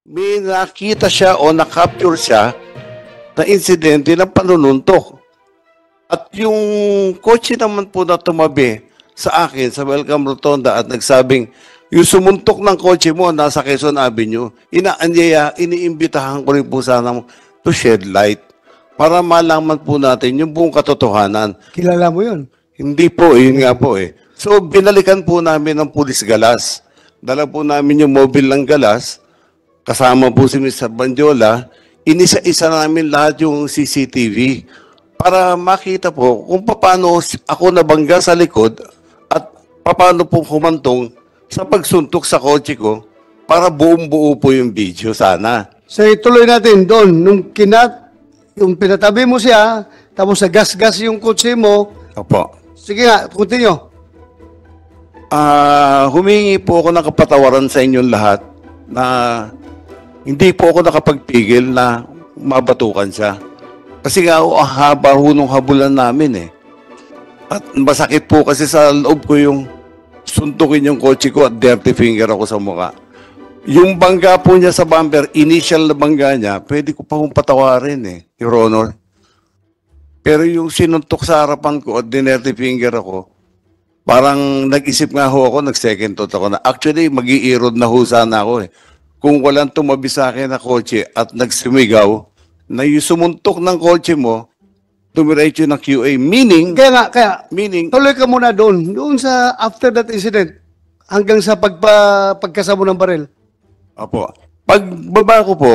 may nakita siya o na-capture siya na insidente ng panununtok. At yung kotse naman po na tumabi sa akin sa Welcome Rotonda at nagsabing, yung sumuntok ng kotse mo nasa Quezon Avenue, iniimbitahan ko rin po sana to shed light para malaman po natin yung buong katotohanan. Kilala mo yun? Hindi po, yun nga po eh. So, binalikan po namin ng pulis galas. Dala po namin yung mobile ng galas, kasama po si Mr. Bandiola, inisa-isa namin lahat yung CCTV para makita po kung paano ako nabangga sa likod at paano po humantong sa pagsuntok sa kotse ko para buong-buo po yung video sana. So ituloy natin doon, yung pinatabi mo siya, tapos gas-gas yung kotse mo. Opo. Sige nga, continue. Humingi po ako ng kapatawaran sa inyong lahat na hindi po ako nakapagpigil na mabatukan siya. Kasi nga, ang haba nung habulan namin eh. At masakit po kasi sa loob ko yung suntukin yung kotse ko at dirty finger ako sa mukha. Yung bangga po niya sa bumper, initial na bangga niya, pwede ko pa kong patawarin eh, Your Honor. Pero yung sinuntok sa harapan ko at dirty finger ako, parang nag-isip nga ho ako, nag-second thought ako na actually mag-i-erode na ho sana ako eh. Kung walang tumabi sa akin na kotse at nagsumigaw, na yung sumuntok ng kotse mo, tumiretso ng QA. Meaning, tuloy ka muna doon sa after that incident, hanggang sa pagkasamo ng baril. Opo. Pagbaba ko po,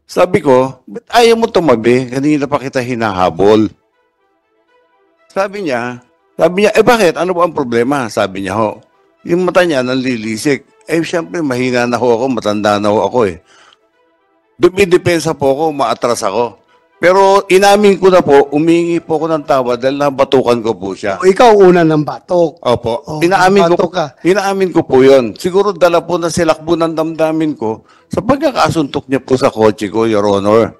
sabi ko, ba't ayaw mo tumabi? Kanina pa kita hinahabol. Sabi niya, bakit? Ano ba ang problema? Sabi niya ho. Yung mata niya nanlilisik. Siyempre, mahina na ho ako, matanda na ho ako eh. Dumidepensa po ako, maatras ako. Pero inamin ko na po, umingi po ako ng tawad dahil nabatukan ko po siya. O, ikaw una ng batok. Opo. O, inaamin ko po yun. Siguro dala po na silakbo ng damdamin ko sa pagkakasuntok niya po sa kotse ko, Your Honor.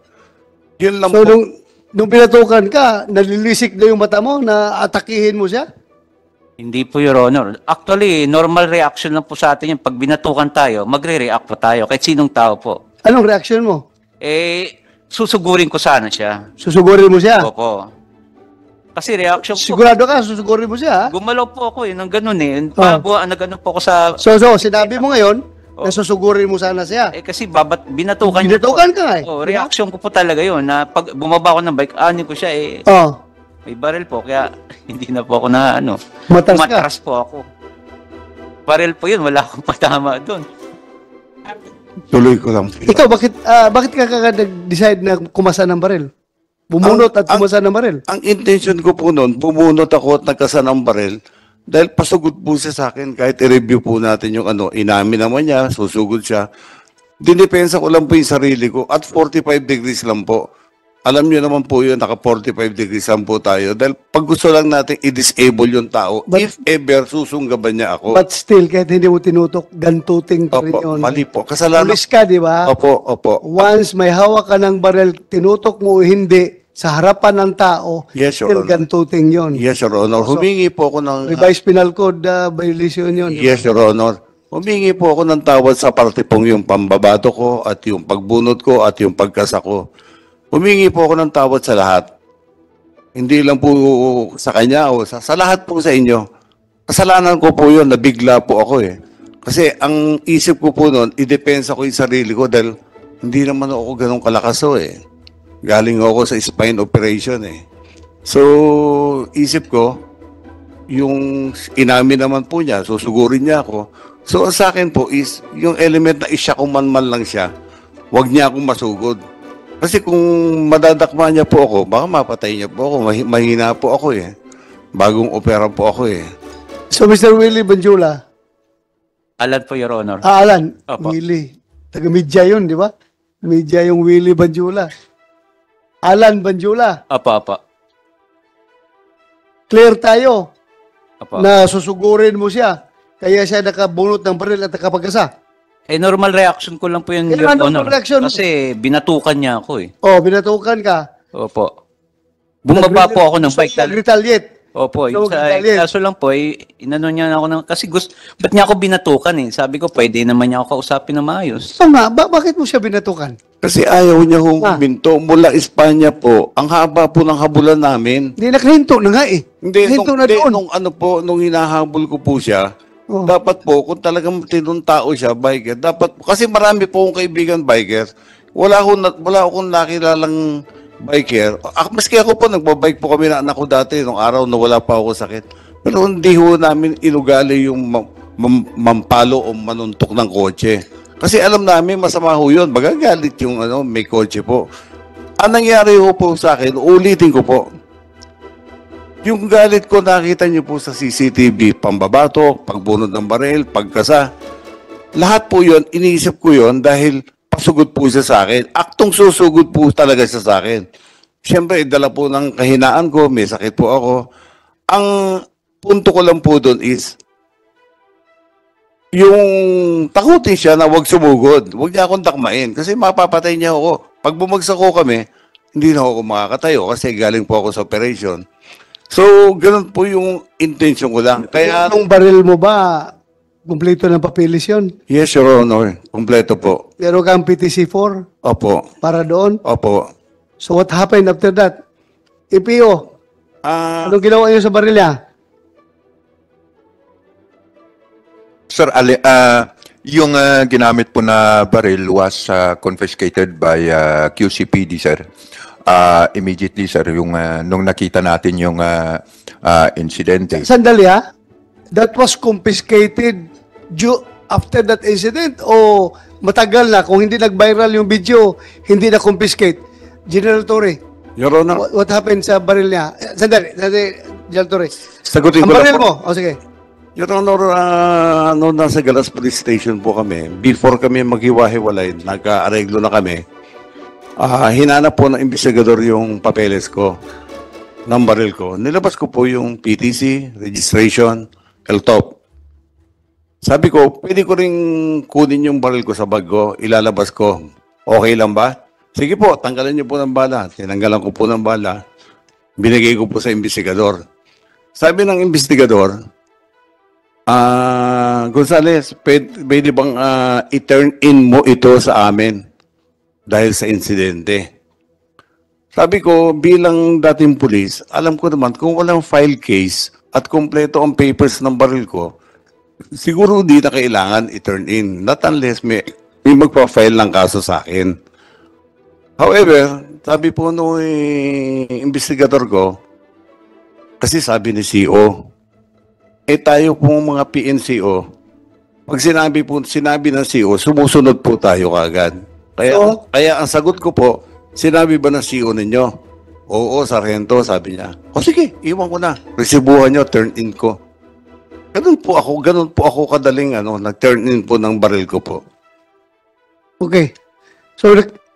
Yun lang so, po. Nung pinatukan ka, nalilisik na yung mata mo na atakihin mo siya? Hindi po, Your Honor. Actually, normal reaction lang po sa atin yung pag binatukan tayo, magre-react po tayo, kahit sinong tao po. Anong reaction mo? Susugurin ko sana siya. Susugurin mo siya? Opo. Kasi reaction po. Sigurado ka, susugurin mo siya? Gumalaw po ako ng ganun eh. Nagano po ako sa... So, sinabi mo ngayon, na susugurin mo sana siya? Kasi binatukan niya po. Binatukan ka eh. Reaction ko po talaga yun, na pag bumaba ako ng bike, anin ko siya may baril po, kaya hindi na po ako na matras po ako. Baril po yun, wala akong patama doon. Tuloy ko lang. Ikaw, bakit ka nag-decide na kumasa ng baril? Bumunot at kumasa ng baril? Ang intention ko po noon, bumunot ako at nagkasa ng baril dahil pasugod po siya sa akin. Kahit i-review po natin yung inamin naman niya, susugod siya. Dinipensa ko lang po yung sarili ko at 45 degrees lang po. Alam niyo naman po yun, naka 45 degrees lang po tayo. Dahil pag gusto lang natin i-disable yung tao, if ever susunggaban niya ako. But still, kahit hindi mo tinutok, gantuting pa rin yun. Mali po. Kasalanan. Pulis ka, di ba? Opo. Once may hawak ka ng baril, tinutok mo o hindi, sa harapan ng tao, yes, still gantuting yun. Yes, Your Honor. Humingi po ako ng... Revised Penal Code violation yun. Yes, Your Honor. Humingi po ako ng tawad sa parte pong yung pambabato ko at yung pagbunot ko at yung pagkasa ko. Humingi po ako ng tawad sa lahat. Hindi lang po sa kanya o sa lahat po sa inyo. Kasalanan ko po yun, nabigla po ako eh. Kasi ang isip ko po noon, idepensa ko yung sarili ko dahil hindi naman ako ganun kalakas eh. Galing ako sa spine operation eh. So, isip ko, yung inamin naman po niya, susugurin niya ako. So, sa akin po is, yung element na isya kumanman lang siya, wag niya akong masugod. Kasi kung madadakma niya po ako, baka mapatay niya po ako. Mahina po ako eh. Bagong opera po ako eh. So, Mr. Willie Banjula. Alan po, Your Honor. Alan. Opo. Willie. Taga-media yun, di ba? Media yung Willie Banjula. Alan Banjula. Apa. Clear tayo Apa. na susugurin mo siya. Kaya siya nakabunot ng baril at nakapagkasa. Normal reaction ko lang po yun, Your Honor. Kasi binatukan niya ako eh. Binatukan ka. Opo. Bumaba po ako ng bike. Nag-retaliate. Opo, So, yung sa galit. kaso lang po, inano niya ako ng, kasi ba't niya ako binatukan eh? Sabi ko, pwede naman niya ako kausapin ng maayos. So nga, bakit mo siya binatukan? Kasi ayaw niya Ah. huminto. Mula Espanya po, ang haba po ng habulan namin. Hindi, nakahinto na nga eh. Hindi, Hinto na doon. nung ano po, nung hinahabol ko po siya, Oh. dapat po, kung talagang tinong tao siya, biker, dapat, kasi marami po akong kaibigan biker, wala akong nakilalang biker. Maski ako po, nagbabike po kami na anak ko dati, nung araw na wala pa ako sakit. Pero hindi ho namin inugali yung mampalo o manuntok ng kotse. Kasi alam namin, masama ho yun. Magagalit yung may kotse po. Ang nangyari ho po sa akin, ulitin ko po, yung galit ko nakita niyo po sa CCTV, pambabatok, pagbunod ng baril, pagkasa. Lahat po yun, iniisip ko yun dahil pasugod po siya sa akin. Aktong susugod po talaga siya sa akin. Siyempre, dala po ng kahinaan ko, may sakit po ako. Ang punto ko lang po doon is, yung takutin siya na huwag sumugod. Huwag niya akong takmain kasi mapapatay niya ako. Pag bumagsak ko kami, hindi na ako makakatayo kasi galing po ako sa operation. So, ganun po yung intention ko lang. Kaya, Yung baril mo ba, kumpleto ng papilis yun? yes, Your Honor. Kompleto po. Meron kang PTC-4 Opo. para doon? Opo. So what happened after that? EPO, anong ginawa niyo sa baril niya? Sir, yung ginamit po na baril was confiscated by QCPD, sir. Immediately, sir, yung nung nakita natin yung insidente. Sandali ha? That was confiscated after that incident o matagal na? Kung hindi nag-viral yung video, hindi na confiscate. General Torre, Your Honor, what happened sa baril niya? Sandali, General Torre. sagutin Ang ko lang baril po. mo, o sige. Your Honor, nasa Galas Police Station po kami. Before kami maghiwa-hiwalay, nagka-areglo na kami. Hinanap po ng investigador yung papeles ko, ng baril ko. Nilabas ko po yung PTC, registration, LTOP. Sabi ko, pwede ko ring kunin yung baril ko sa bag ko, ilalabas ko. Okay lang ba? Sige po, tanggalan niyo po ng bala. Tinanggalan ko po ng bala. Binigay ko po sa investigador. Sabi ng investigador, Gonzales, pwede bang i-turn in mo ito sa amin dahil sa insidente? Sabi ko, bilang dating pulis, alam ko naman kung walang file case at kompleto ang papers ng baril ko, siguro di na kailangan i-turn in. Not unless may magpa-file ng kaso sa akin. However, sabi po nung investigador ko, kasi sabi ni CO, tayo pong mga PNCO, pag sinabi ng CO, sumusunod po tayo kagad. Kaya ang sagot ko po, sinabi ba ng CO ninyo? Oo, Sargento, sabi niya. O sige, iwan ko na. Resibuhan niyo, turn in ko. Ganun po ako kadaling nag-turn in po ng baril ko po. Okay. So,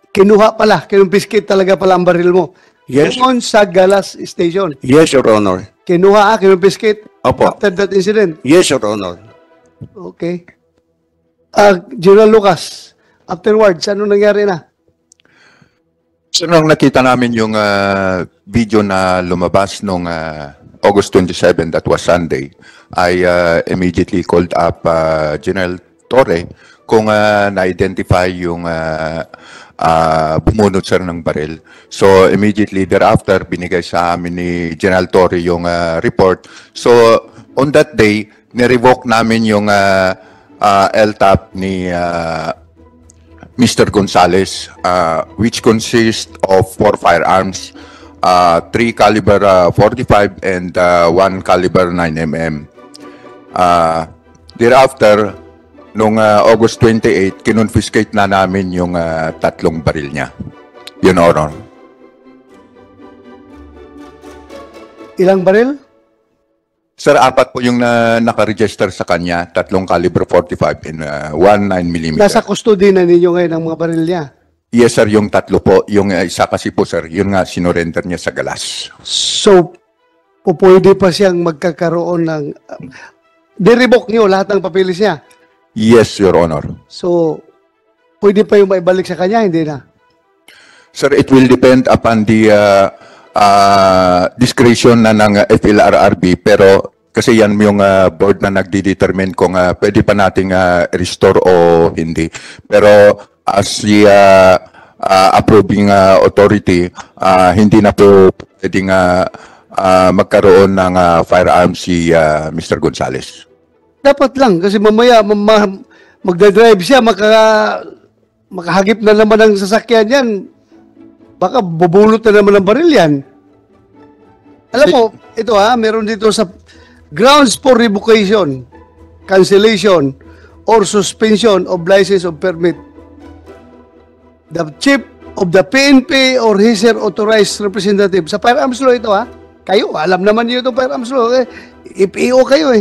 kinuha pala, kinumpiskate talaga pala ang baril mo. Yes. Doon sa Galas Station. Yes, Your Honor. Kinuha, kinumpiskate Opo. after that incident. Yes, Your Honor. Okay. General Lucas, afterwards, ano nangyari na? So, nung nakita namin yung video na lumabas nung August 27, that was Sunday, I immediately called up General Torre kung na-identify yung bumunot, sir, ng baril. So, immediately thereafter, binigay sa amin ni General Torre yung report. So, on that day, nirevoke namin yung LTAP ni Mr. Gonzales, which consists of 4 firearms, 3 caliber 45 and 1 caliber 9mm. Thereafter, nung August 28, kinonfiscate na namin yung 3 baril niya. Yun, Honor. Ilang baril? Sir, 4 po yung nakaregister sa kanya, 3 caliber 45 and 1 9mm. Nasa custody na ninyo ngayon ang mga baril niya. Yes, sir, yung 3 po. Yung isa kasi po, sir, yun nga, sinurrender niya sa Galas. So, pwede pa siyang magkakaroon ng... Di-revoke niyo lahat ng papeles niya. Yes, Your Honor. So, pwede pa yung maibalik sa kanya, hindi na? Sir, it will depend upon the discretion na ng FLRRB, pero kasi yan yung board na nagdi-determine kung pwede pa nating restore o hindi. Pero as the approving authority, hindi na po pwedeng magkaroon ng firearms si Mr. Gonzales. Dapat lang, kasi mamaya magdadrive siya, makahagip na naman ng sasakyan yan. Baka bubulot na naman ng baril yan. Alam mo, ito meron dito sa grounds for revocation, cancellation, or suspension of license of permit. The chief of the PNP or his authorized representative. Sa firearms law ito kayo, alam naman niyo itong firearms law. IPO kayo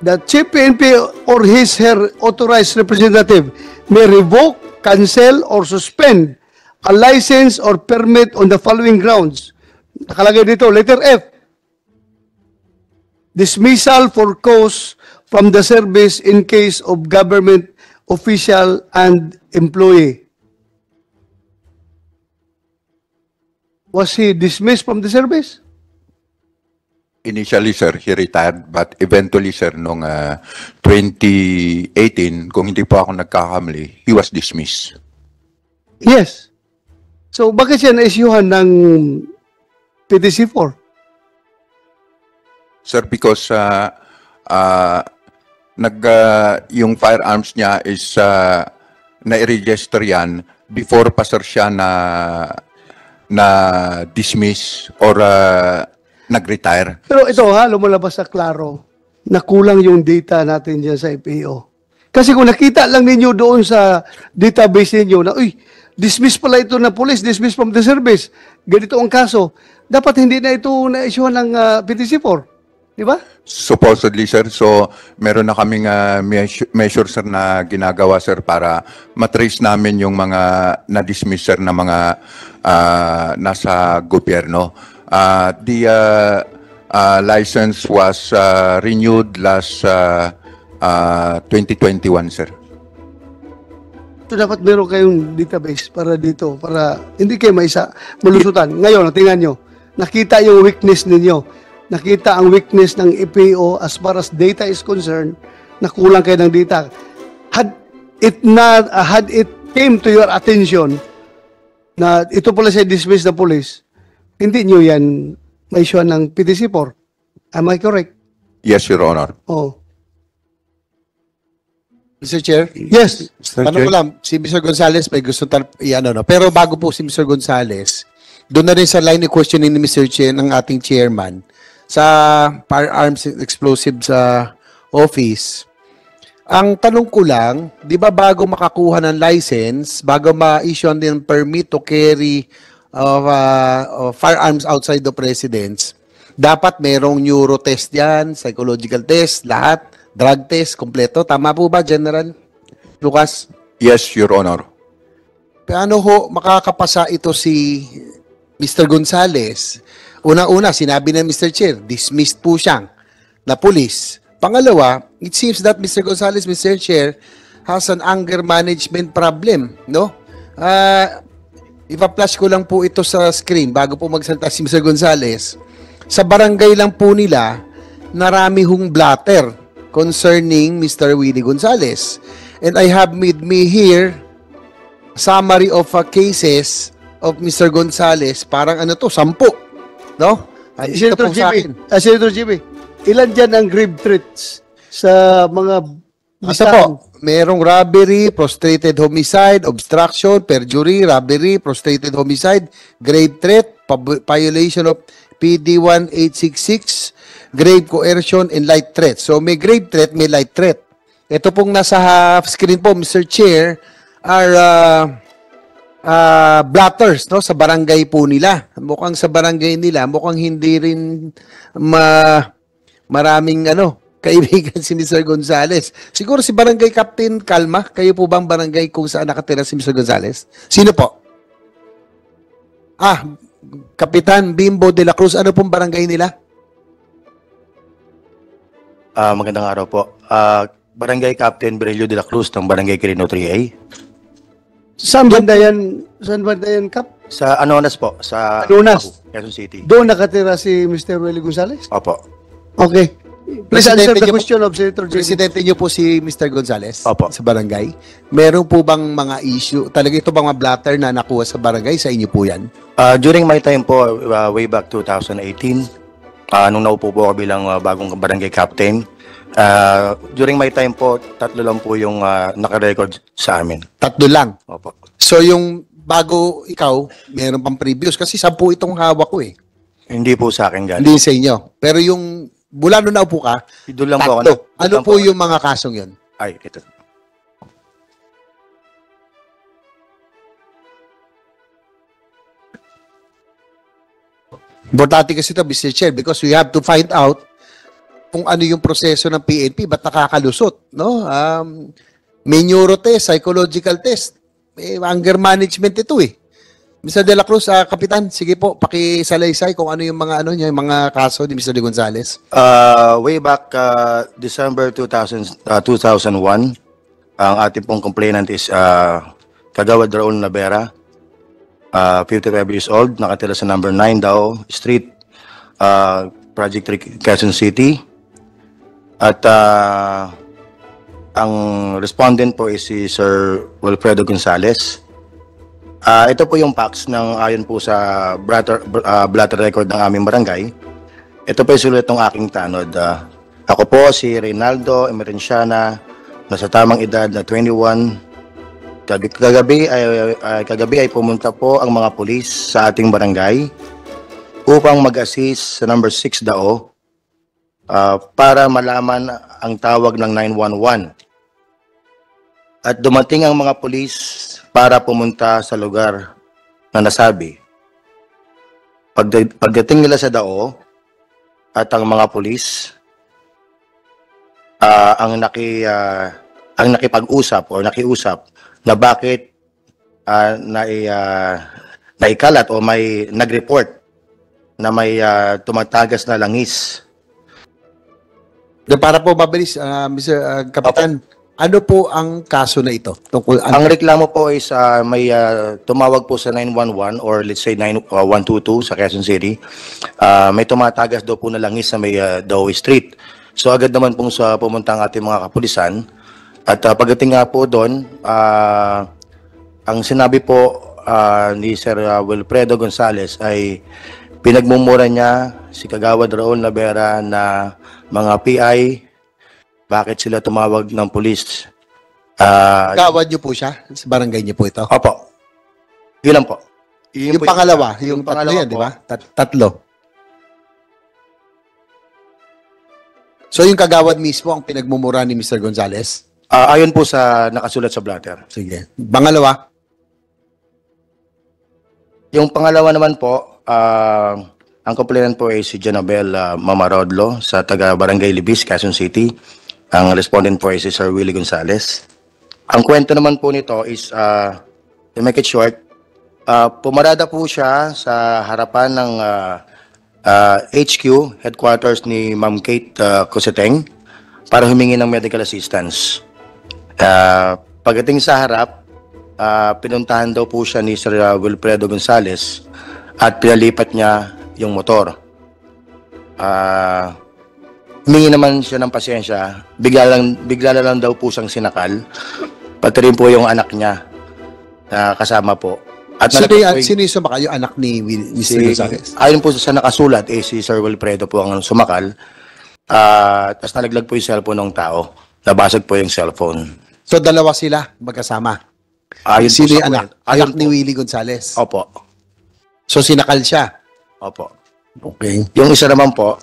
The chief PNP or his authorized representative may revoke, cancel, or suspend a license or permit on the following grounds. Nakalagay dito, letter F. Dismissal for cause from the service in case of government official and employee. Was he dismissed from the service? Initially, sir, he retired, but eventually, sir, noong 2018, kung hindi po ako nagkakamali, he was dismissed. Yes. So, bakit siya na-issuehan ng PTC-4? Sir, because yung firearms niya is na-register yan before pa, sir, siya na dismiss or nag-retire. Pero ito lumalabas sa klaro na kulang yung data natin dyan sa FAO. Kasi kung nakita lang ninyo doon sa database ninyo na, dismiss pala ito na police, dismiss from the service, ganito ang kaso, dapat hindi na ito na-issue ng PTC-4. Di ba? Supposedly, sir. So, meron na kaming measure, sir, na ginagawa, sir, para matrace namin yung mga na-dismiss, sir, na mga nasa gobyerno. The license was renewed last 2021, sir. So, dapat meron kayong database para dito, para hindi kayo malusutan. Ngayon, tingnan nyo, nakita yung weakness ninyo. Nakita ang weakness ng EPO as far as data is concerned, na kulang kayo ng data. Had it came to your attention na ito pala siya dismiss na police, hindi nyo yan ma-issue ng PTC-4. Am I correct? Yes, Your Honor. Oh. Mr. Chair? Yes. Tanong ko lang, si Mr. Gonzales may gusto no? Pero bago po si Mr. Gonzales, doon na rin sa line of questioning ni Mr. Chair, ng ating chairman, sa firearms and explosives office. Ang tanong ko lang, di ba bago makakuha ng license, bago ma-issue ng permit to carry of firearms outside the residence, dapat merong neuro test yan, psychological test, lahat, drug test, kompleto. Tama po ba, General Lucas? Yes, Your Honor. Paano ho makakapasa ito si Mr. Gonzales? Una-una, sinabi ng Mr. Chair, dismissed po siyang na police. Pangalawa, it seems that Mr. Gonzales, Mr. Chair, has an anger management problem, no? Ipa-flash ko lang po ito sa screen bago po magsalita si Mr. Gonzales. Sa barangay lang po nila, narami hong blatter concerning Mr. Willie Gonzales. And I have with me here summary of cases of Mr. Gonzales. Parang 10, no? Senator GB, Senator GB, ilan dyan ang grave threats sa mga po? Merong robbery, prostrated homicide, obstruction, perjury, robbery, prostrated homicide, grave threat, violation of PD 1866, grave coercion, and light threat. So may grave threat, may light threat. Ito pong nasa half screen po, Mr. Chair, are blatters, no, sa barangay po nila. Mukhang sa barangay nila, mukhang hindi rin maraming kaibigan si Mr. Gonzales. Siguro si Barangay Captain Calma, kayo po bang barangay kung saan nakatira si Mr. Gonzales? Sino po? Kapitan Bimbo de la Cruz, ano pong barangay nila? Magandang araw po. Barangay Captain Berelio de la Cruz ng Barangay Quirino 3A. Saan banda yan, Kap? Sa Anonas po, sa Anonas. Quezon City. Doon nakatira si Mr. Willie Gonzales? Opo. Okay. Please answer the niyo po- question of Senator JB. Presidente niyo po si Mr. Gonzales Opo. sa barangay. Meron po bang mga issue? Talaga ito bang mga blatter na nakuha sa barangay? Sa inyo po yan? During my time po, way back 2018, nung naupo po ako bilang bagong barangay captain, during my time po, 3 lang po yung naka-record sa amin. 3 lang. Opo. So yung bago ikaw, meron pang previous kasi 10 itong hawak ko eh. Hindi po sa akin galing. Hindi sa inyo. Pero yung mula nung naupo ka, Doon lang po ako. 3. doon Ano lang po yung mga kasong yun? Ay, ito. Importante kasi ito, Mr. Chair, because we have to find out kung ano yung proseso ng PNP, ba't nakakalusot, no? May neuro test, psychological test, anger management ito eh. Mr. De La Cruz, Kapitan, sige po, pakisalaysay kung ano yung mga niya, yung mga kaso ni Mr. De Gonzales. Way back December 2001, ang ating pong complainant is Kagawad Raul Navera, 55 years old, nakatira sa number 9 Dao Street, Project 3, Quezon City. At ang respondent po is si Sir Wilfredo Gonzales. Ito po yung facts ng ayon po sa blatter record ng aming barangay. Ito po yung sulat ng aking tanod. Ako po si Reynaldo Emerenciana, nasa tamang edad na 21. Kagabi ay pumunta po ang mga pulis sa ating barangay upang mag-assist sa number 6 Dao para malaman ang tawag ng 911. At dumating ang mga pulis para pumunta sa lugar na nasabi. Pagdating nila sa Dao at ang mga pulis ang nakipag-usap o nakiusap na bakit naikalat o may nag-report na may tumatagas na langis. Para po mabilis, Mr. Kapitan, ano po ang kaso na ito? Tungkol, Ang reklamo po is may tumawag po sa 911 or let's say 122 sa Quezon City. May tumatagas daw po na langis sa may Daoy Street. So agad naman pong sa pumunta ang ating mga kapulisan. At pagdating nga po doon, ang sinabi po ni Sir Wilfredo Gonzales ay pinagmumura niya si Kagawad Raul Navera na mga PI, bakit sila tumawag ng pulis. Kagawad niyo po siya? Sa barangay niyo po ito? Opo. Yun lang po. Yun Yung po pangalawa, yung tatlo pangalawa yan, po. di ba? Tatlo. So yung kagawad mismo ang pinagmumura ni Mr. Gonzales? Ayon po sa nakasulat sa blatter. Sige. Pangalawa? Yung pangalawa naman po, ang complainant po ay si Janabel Mamarodlo sa taga Barangay Libis, Quezon City. Ang respondent po ay si Sir Willie Gonzales. Ang kwento naman po nito is, to make it short, pumarada po siya sa harapan ng HQ, headquarters ni Ma'am Kate Coseteng, para humingi ng medical assistance. Pagdating sa harap, pinuntahan daw po siya ni Sir Wilfredo Gonzales at pinalipat niya yung motor. Humingi naman siya ng pasensya, bigla na lang daw po siyang sinakal, pati rin po yung anak niya na kasama po. At Sino yung sumakal? Yung anak ni Mr. Gonzales? Ayon po sa nakasulat, si Sir Wilfredo po ang sumakal. Tapos nalaglag po yung cellphone ng tao. Nabasag po yung cellphone. So dalawa sila magkasama? Ayon po Sino sa yung anak? kwento. Ayon Anak ni po. Willie Gonzales? Opo. So sinakal siya? Opo. Okay. Yung isa naman po,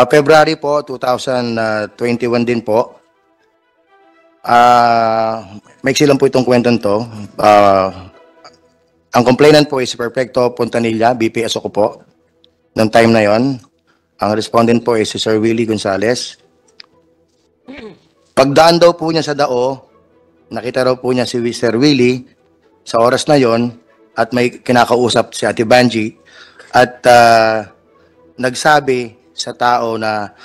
February po, 2021 din po. Maiksi lang po itong kwento to. Ang complainant po is Perfecto Pontanilla, BPS ako po. Noong time na yon, ang respondent po is si Sir Willie Gonzales. Pagdaan daw po niya sa Dao, nakita raw po niya si Sir Willie sa oras na yon at may kinakausap si Ate Banji at nagsabi sa tao na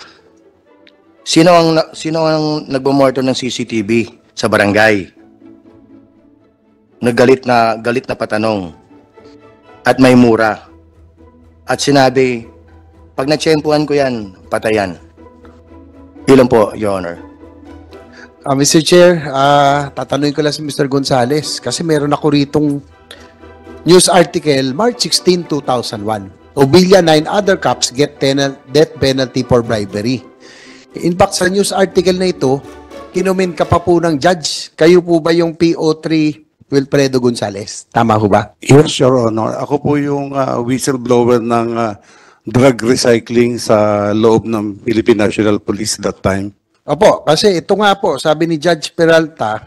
sino ang nagmomonitor ng CCTV sa barangay. galit na patanong at may mura. At sinabi, pag natsyempuhan ko yan, patayan. Yun lang po, Your Honor. Mr. Chair, tatanungin ko lang si Mr. Gonzales kasi meron ako ritong news article, March 16, 2001. Obilla 9 other cops get death penalty for bribery. In fact, sa news article na ito, kinomen ka pa po ng judge. Kayo po ba yung PO3 Wilfredo Gonzales? Tama ho ba? Yes, Your Honor. Ako po yung whistleblower ng drug recycling sa loob ng Philippine National Police that time. Opo, kasi ito nga po, sabi ni Judge Peralta,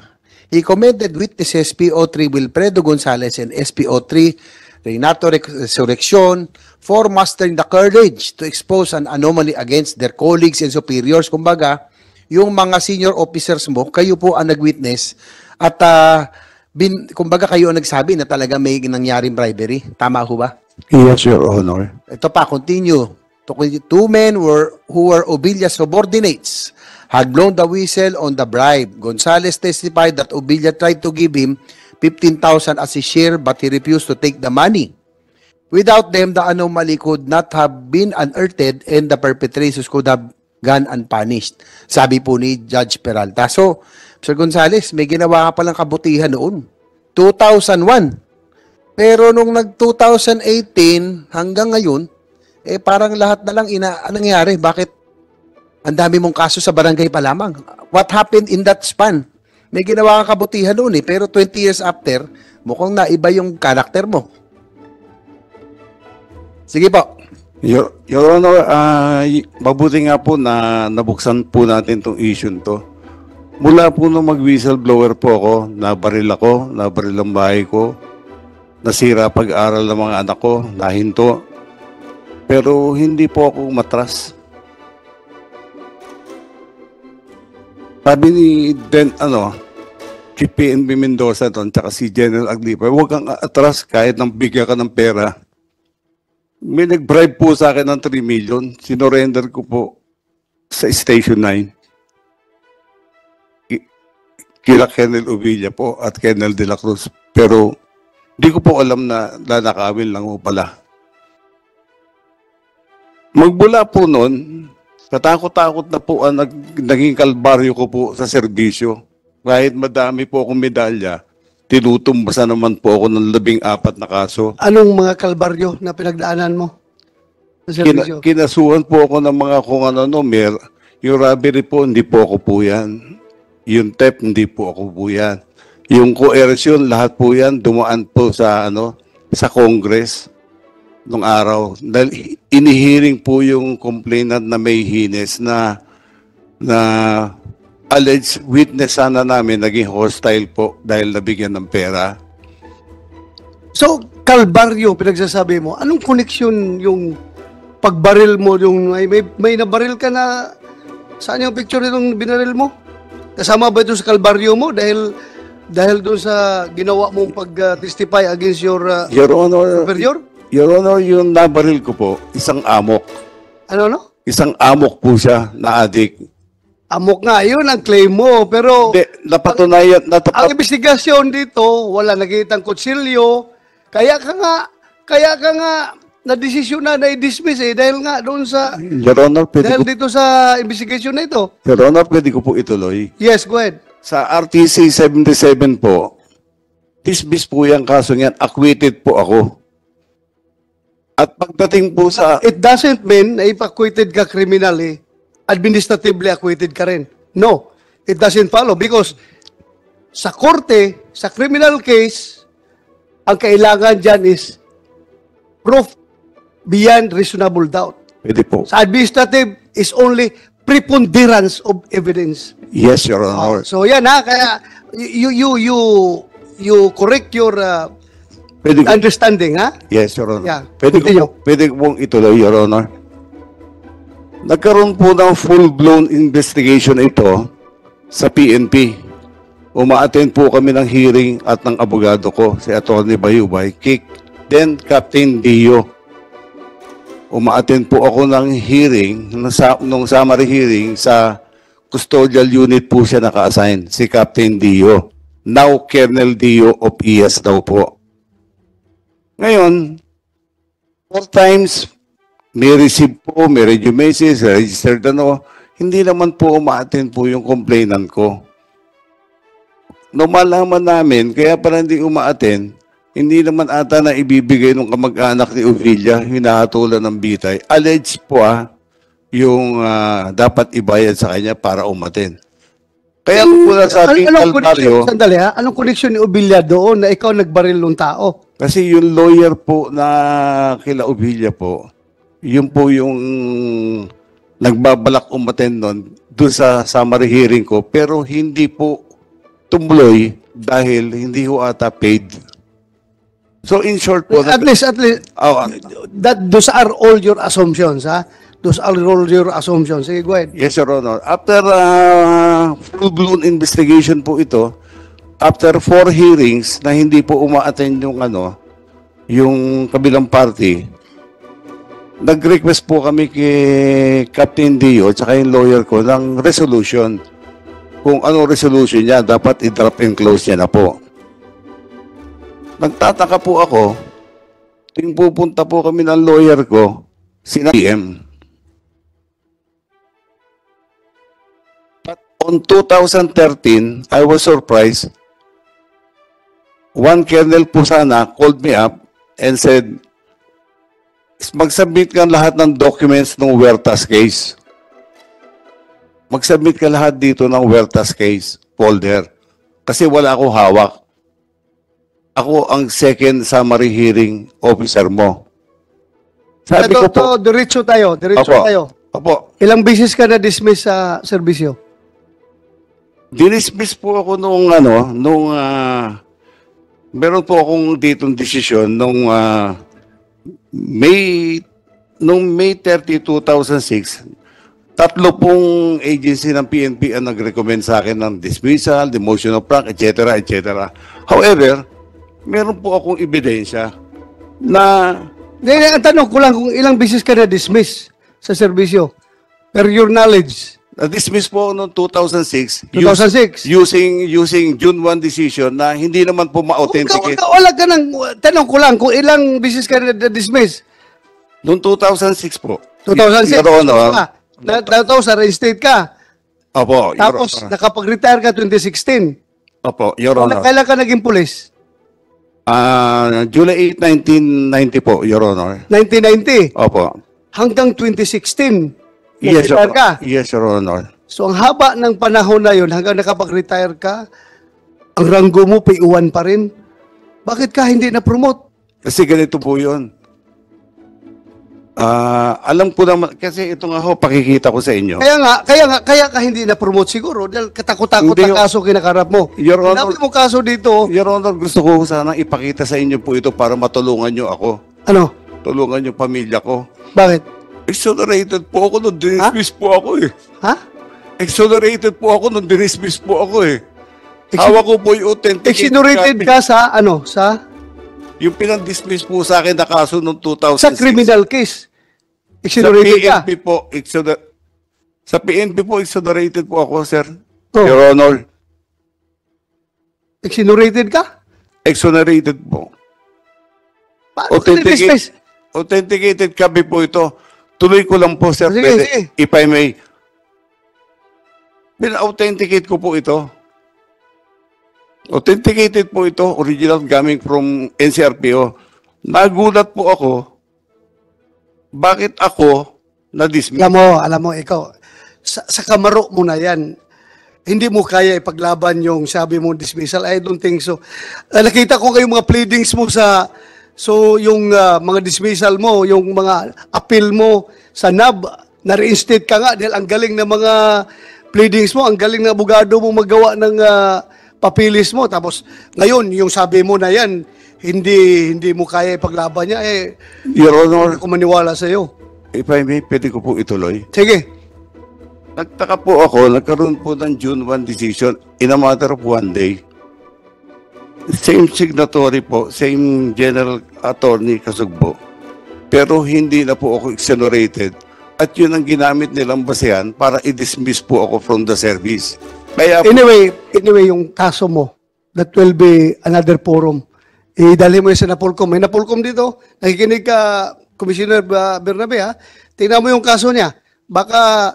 he commended witnesses PO3 Wilfredo Gonzales and SPO3 Renato Resurrection for mastering the courage to expose an anomaly against their colleagues and superiors. Kumbaga, yung mga senior officers mo, kayo po ang nag-witness at kumbaga kayo ang nagsabi na talaga may nangyaring bribery. Tama ho ba? Yes, Your Honor. Ito pa, continue. Two men who were Obilla's subordinates had blown the whistle on the bribe. Gonzales testified that Obilla tried to give him 15,000 as his share but he refused to take the money. Without them, the anomaly could not have been unearthed and the perpetrators could have gone unpunished. Sabi po ni Judge Peralta. So, Sir Gonzales, may ginawa ka palang kabutihan noon. 2001. Pero nung nag-2018 hanggang ngayon, parang lahat na lang nangyari. Bakit? Ang dami mong kaso sa barangay pa lamang. What happened in that span? May ginawa kang kabutihan noon pero 20 years after, mukhang naiba yung karakter mo. Sige po. Your Honor, mabuti nga po na nabuksan po natin itong issue to. Mula po nung mag-whistleblower po ako, nabaril ang bahay ko, nasira pag-aral ng mga anak ko, nahinto. Pero hindi po ako matras. Sabi ni Chief PNP Mendoza doon, tsaka si General Aglipa, huwag kang atras kahit nang bigyan ka ng pera. May nag-bribe po sa akin ng 3 million. Sinorender ko po sa Station 9. Kila Colonel Obilla po at Colonel De La Cruz. Pero di ko po alam na nanakawin lang po pala. Magbula po noon, katakot-takot na po ang naging kalbaryo ko po sa serbisyo. Kahit madami po akong medalya, tinutumbasa naman po ako ng 14 na kaso. Anong mga kalbaryo na pinagdaanan mo sa serbisyo? Kinasuhan po ako ng mga kung ano, yung robbery po, hindi po ako po yan. Yung theft, hindi po ako po yan. Yung coercion, lahat po yan, dumaan po sa sa Congress nung araw. Dahil inihiring po yung complainant na may hines na alleged witness sana namin naging hostile po dahil nabigyan ng pera. So, kalbaryo, pinagsasabi mo, anong connection yung pagbaril mo, yung may nabaril ka na, saan yung picture nitong binaril mo? Kasama ba ito sa kalbaryo mo dahil doon sa ginawa mong pag-testify against your Honor, superior? Your Honor, yung nabaril ko po, isang amok. Ano? Isang amok po siya na adik. Amok nga, yun ang claim mo. Pero napatunayan, ang investigasyon dito, wala nakitang kutsilyo. Kaya ka nga na-desisyon na i-dismiss dahil nga doon sa Your Honor, dito sa investigation na ito. Your Honor, pwede ko po ituloy. Yes, go ahead. Sa RTC 77 po, dismiss po yung kaso niyan, acquitted po ako. At pagdating po sa... It doesn't mean na if acquitted ka criminally, administratively acquitted ka rin. No, it doesn't follow because sa korte, sa criminal case, ang kailangan dyan is proof beyond reasonable doubt. Pwede po. Sa administrative is only preponderance of evidence. Yes, Your Honor. So yan kaya you correct your understanding, Yes, Your Honor. Yeah. Pwede ko pong ituloy, Your Honor. Nagkaroon po ng full-blown investigation ito sa PNP. Uma-attend po kami ng hearing at ng abogado ko, si Atty. Bayubay, then Captain Dio. Uma-attend po ako ng hearing, nung summary hearing, sa custodial unit po siya naka-assign, si Captain Dio. now Colonel Dio of IAS daw po. Ngayon, 4 times, may receive po, may radio message, registered hindi naman po umaattend po yung complainant ko. Nung malaman namin, kaya pala hindi umaattend, hindi naman ata na ibibigay ng kamag-anak ni Ovilia, hinahatulan ng bitay. Alleged po yung dapat ibayad sa kanya para umattend. Kaya po nasabi Calvario, sandali anong connection ni Ovilia doon na ikaw nagbaril ng tao? kasi yung lawyer po na kila Ovilia po, yun po yung nagbabalak umattend nun doon sa summary hearing ko, pero hindi po tumuloy dahil hindi ho ata paid. So in short po, At least, those are all your assumptions, ha? Those are all your assumptions. Sige, go ahead. yes, Your Honor. After full-blown investigation po ito, after 4 hearings na hindi po uma-attend yung kabilang party, nag-request po kami kay Captain Dio at saka yung lawyer ko ng resolution. Kung ano resolution niya, dapat i-drop and close niya na po. Nagtataka po ako, ting pupunta po kami ng lawyer ko, sina PM. But on 2013, I was surprised. One Colonel Pusana called me up and said, mag-submit ka lahat ng documents ng Huertas case. Mag-submit ka lahat dito ng Huertas case folder. Kasi wala akong hawak. Ako ang second summary hearing officer mo. Sabi ko po, Diretso tayo. Opo. Ilang beses ka na-dismiss sa serbisyo? Dinismiss po ako meron po akong ditong desisyon nung May 30, 2006, 3 pong agency ng PNP ang nag-recommend sa akin ng dismissal, demotion of rank, etc., etc. However, meron po akong ebidensya na Ang tanong ko lang kung ilang beses ka na-dismiss sa serbisyo. Per your knowledge. na-dismiss po noong 2006. 2006? Using June 1 decision na hindi naman po ma-authenticate. Wala ka nang, tanong ko lang kung ilang beses ka na-dismiss. Noong 2006 po. 2006? Your Honor. Tapos reinstate ka. Opo, Your Tapos Honor. nakapag-retire ka 2016. Opo, Your Honor. Kailan ka naging pulis? July 8, 1990 po, Your Honor. 1990. Opo. Hanggang 2016. Yes, Your Nag-retire ka. Yes, Your Honor. So ang haba ng panahon na yun, hanggang nakapag-retire ka, ang ranggo mo P1 pa rin. Bakit ka hindi na-promote? Kasi ganito po yun. Alam ko naman, kasi ito nga ho, pakikita ko sa inyo. Kaya ka hindi na-promote siguro dahil katakot-takot Hindi, ang kaso kinakarap mo. Your Honor. Sinabi mo kaso dito, Your Honor, gusto ko sana ipakita sa inyo po ito para matulungan nyo ako. ano? Tulungan yung pamilya ko. Bakit? Exonerated po ako nung dinismiss po ako eh. Ha? Exonerated po ako nung dinismiss po ako eh. Hawak ko po yung authentic. Exonerated ka sa ano? Sa Yung pinang-dismiss po sa akin na kaso noong 2006. sa criminal case. Sa Exonerated ka. PNP po, sa PNP po, exonerated po ako, sir. Oh. Your Honor, Exonerated ka? exonerated po. Paano ka na-dismiss? Authenticated kami po ito. Tuloy ko lang po, sir. Sige, Pwede, sige. if I may. Pina-authenticate ko po ito. Authenticated po ito, original coming from NCRPO. Nagulat po ako, bakit ako na-dismiss? Alam mo, ikaw, sa kamaro mo na yan, hindi mo kaya ipaglaban yung sabi mo dismissal. I don't think so. Nakita ko kayong mga pleadings mo yung mga dismissal mo, yung mga appeal mo sa NAB, na-reinstate ka nga dahil ang galing ng mga pleadings mo, ang galing ng abogado mo magawa ng papilis mo. Tapos ngayon, yung sabi mo na yan, hindi mo kaya ipaglaban niya, Your Honor, hindi ko maniwala sa iyo. if I may, pwede ko po ituloy. Sige. Nagtaka po ako, nagkaroon po ng June 1 decision in a matter of 1 day. Same signatory po, same General Attorney Kasugbo. Pero hindi na po ako exonerated. At yun ang ginamit nilang basehan para i-dismiss po ako from the service. Kaya po, Anyway, yung kaso mo, that will be another forum. Idali mo yung sa Napolcom. May Napolcom dito. Nakikinig ka, Commissioner Bernabe, ha? Tingnan mo yung kaso niya. Baka,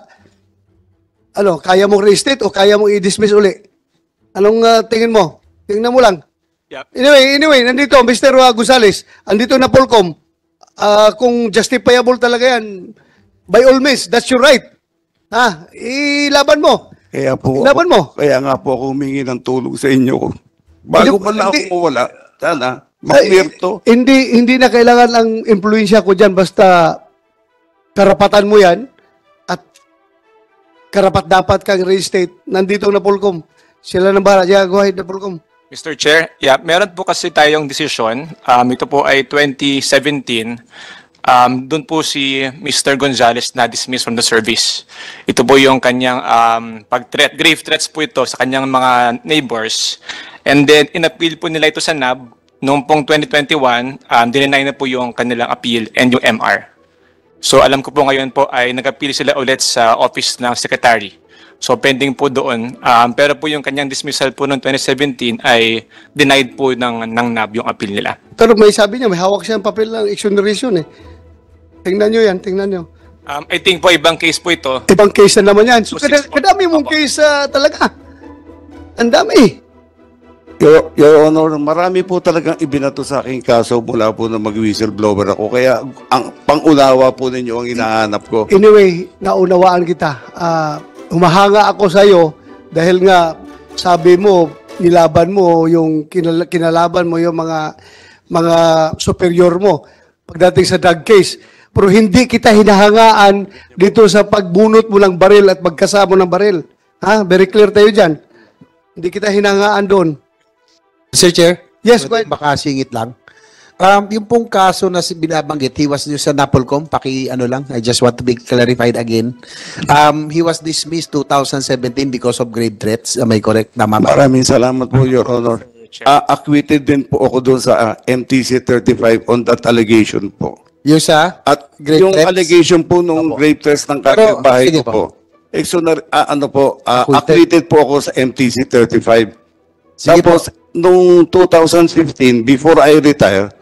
kaya mong reinstate o kaya mong i-dismiss uli. Anong tingin mo? Tingnan mo lang. Yep. Anyway, nandito, Mr. Gonzales. Andito Napolcom. Kung justifiable talaga yan, by all means, that's your right. Ilaban mo. Kaya po, Ilaban mo. kaya nga po ako humingi ng tulong sa inyo. Bago Hindi- man lang hindi- ako mawala, sana, mag-clear to. Hindi na kailangan ang impluensya ko dyan, basta karapatan mo yan at karapat-dapat kang reinstate. Nandito na Polcom. Sila nang bahala. Yeah, go ahead na Polcom. Mr. Chair, meron po kasi tayong desisyon. Ito po ay 2017. Doon po si Mr. Gonzales na dismissed from the service. Ito po yung kanyang grave threats po ito sa kanyang mga neighbors. And then, in-appeal po nila ito sa NAB. Noong pong 2021, dinenay na po yung kanilang appeal and yung MR. So, alam ko po ngayon po ay nag-appeal sila ulit sa office ng secretary. So, pending po doon. Pero po yung kanyang dismissal po noong 2017 ay denied po ng NAB yung appeal nila. Pero may sabi niya, may hawak siyang papel ng exoneration eh. Tingnan nyo yan, tingnan nyo. I think po ibang case po ito. Ibang case na naman yan. So, So, six po. kadami mong case talaga. Ang dami. Your Honor, marami po talagang ibinato sa aking kaso mula po na mag-whistleblower ako. Kaya ang pangunawa po ninyo ang hinahanap ko. Anyway, naunawaan kita. Humahanga ako sa iyo dahil nga sabi mo, nilaban mo yung kinalaban mo yung mga superior mo pagdating sa drug case. Pero hindi kita hinahangaan dito sa pagbunot mo ng baril at pagkasamo ng baril. Very clear tayo dyan. Hindi kita hinahangaan doon. Mr. Chair? Yes, go ahead. Baka singit lang. Yung pong kaso na binabanggit, he was sa Napolcom, I just want to be clarified again. He was dismissed 2017 because of grave threats. Am I correct? Tama ba? Maraming salamat po, Your Honor. Acquitted din po ako doon sa MTC 35 on that allegation po. Yung sa At grave yung threats? allegation po nung grave threats ng kapitbahay sige ko po, acquitted po ako sa MTC 35. Sige Tapos, nung 2015, before I retire,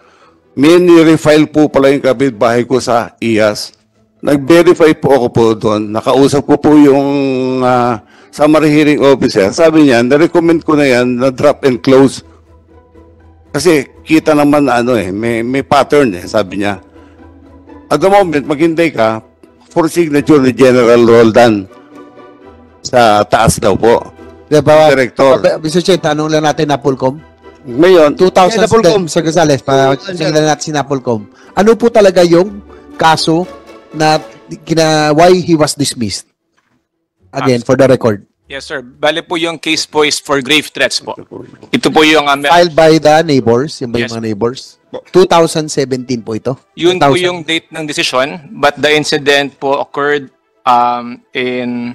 may ni-refile po pala yung kapitbahay ko sa IAS. Nag-verify po ako po doon. Nakausap ko po yung summary hearing officer. Sabi niya, na-recommend ko na yan na drop and close. Kasi kita naman na may pattern sabi niya. At the moment, maghintay ka for signature ni General Roldan sa taas daw po. Diba, Director. Mr. Chair, tanong lang natin Napolcom. Ngayon, 2000, Napolcom. Mr. Gonzales, tingnan natin si Napolcom. Ano po talaga yung kaso na why he was dismissed? Again, for the record. Yes, sir. Bale po yung case po is for grave threats po. Ito po yung Filed by the neighbors, yung ba yung Yes. mga neighbors? 2017 po ito. yun po 2000. yung date ng decision, but the incident po occurred in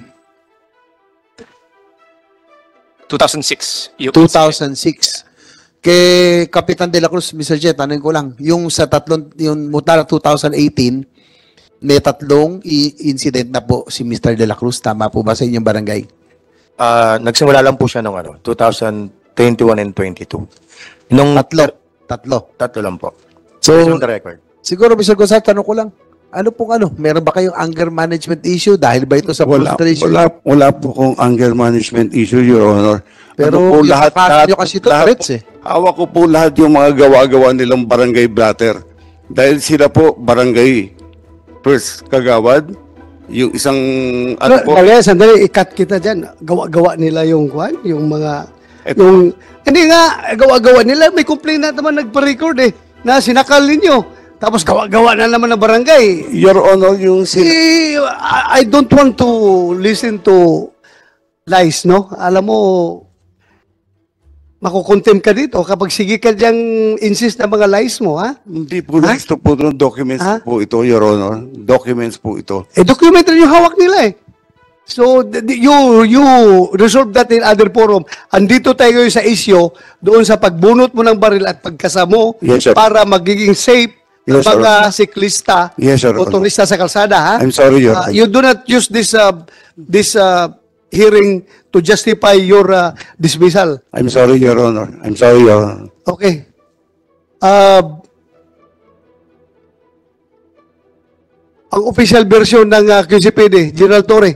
2006. Yung 2006. Kay Kapitan De La Cruz, Mr. Jet, tanong ko lang, yung sa yung mula 2018, may tatlong incident na po si Mr. De La Cruz. Tama po ba sa inyong barangay? Nagsimula lang po siya nung 2021 and 22. Nung Tatlo. lang po. So, Based on the record. siguro, Mr. Gonzales, tanong ko lang, ano pong meron ba kayong anger management issue? Dahil ba ito sa frustration? wala po kong anger management issue, Your Honor. Pero po, yung kaso nyo kasi ito, threats hawak ko po lahat yung mga gawa-gawa nilang barangay blatter. Dahil sila po, barangay first kagawad, yung isang, Sandali, i-cut kita dyan. Gawa-gawa nila yung mga... Hindi nga, gawa-gawa nila. May complaint na naman nagpa-record na sinakal ninyo. Tapos gawa-gawa na naman ng barangay. Your Honor, yung I don't want to listen to lies, no? Alam mo, makukontempt ka dito kapag sige ka diyang insist na mga lies mo, ha? hindi po gusto po ng documents po ito, Your Honor. Documents po ito. Documentary yung hawak nila So, you resolve that in other forum. Andito tayo sa issue doon sa pagbunot mo ng baril at pagkasamo Yes, sir. para magiging safe ng Yes, sir. mga siklista, Yes, sir. motorista sa kalsada, ha? I'm sorry, Your Honor. You do not use this hearing to justify your dismissal. I'm sorry, Your Honor. I'm sorry, Your Honor. Okay. Ang official version ng QCPD, General Torre,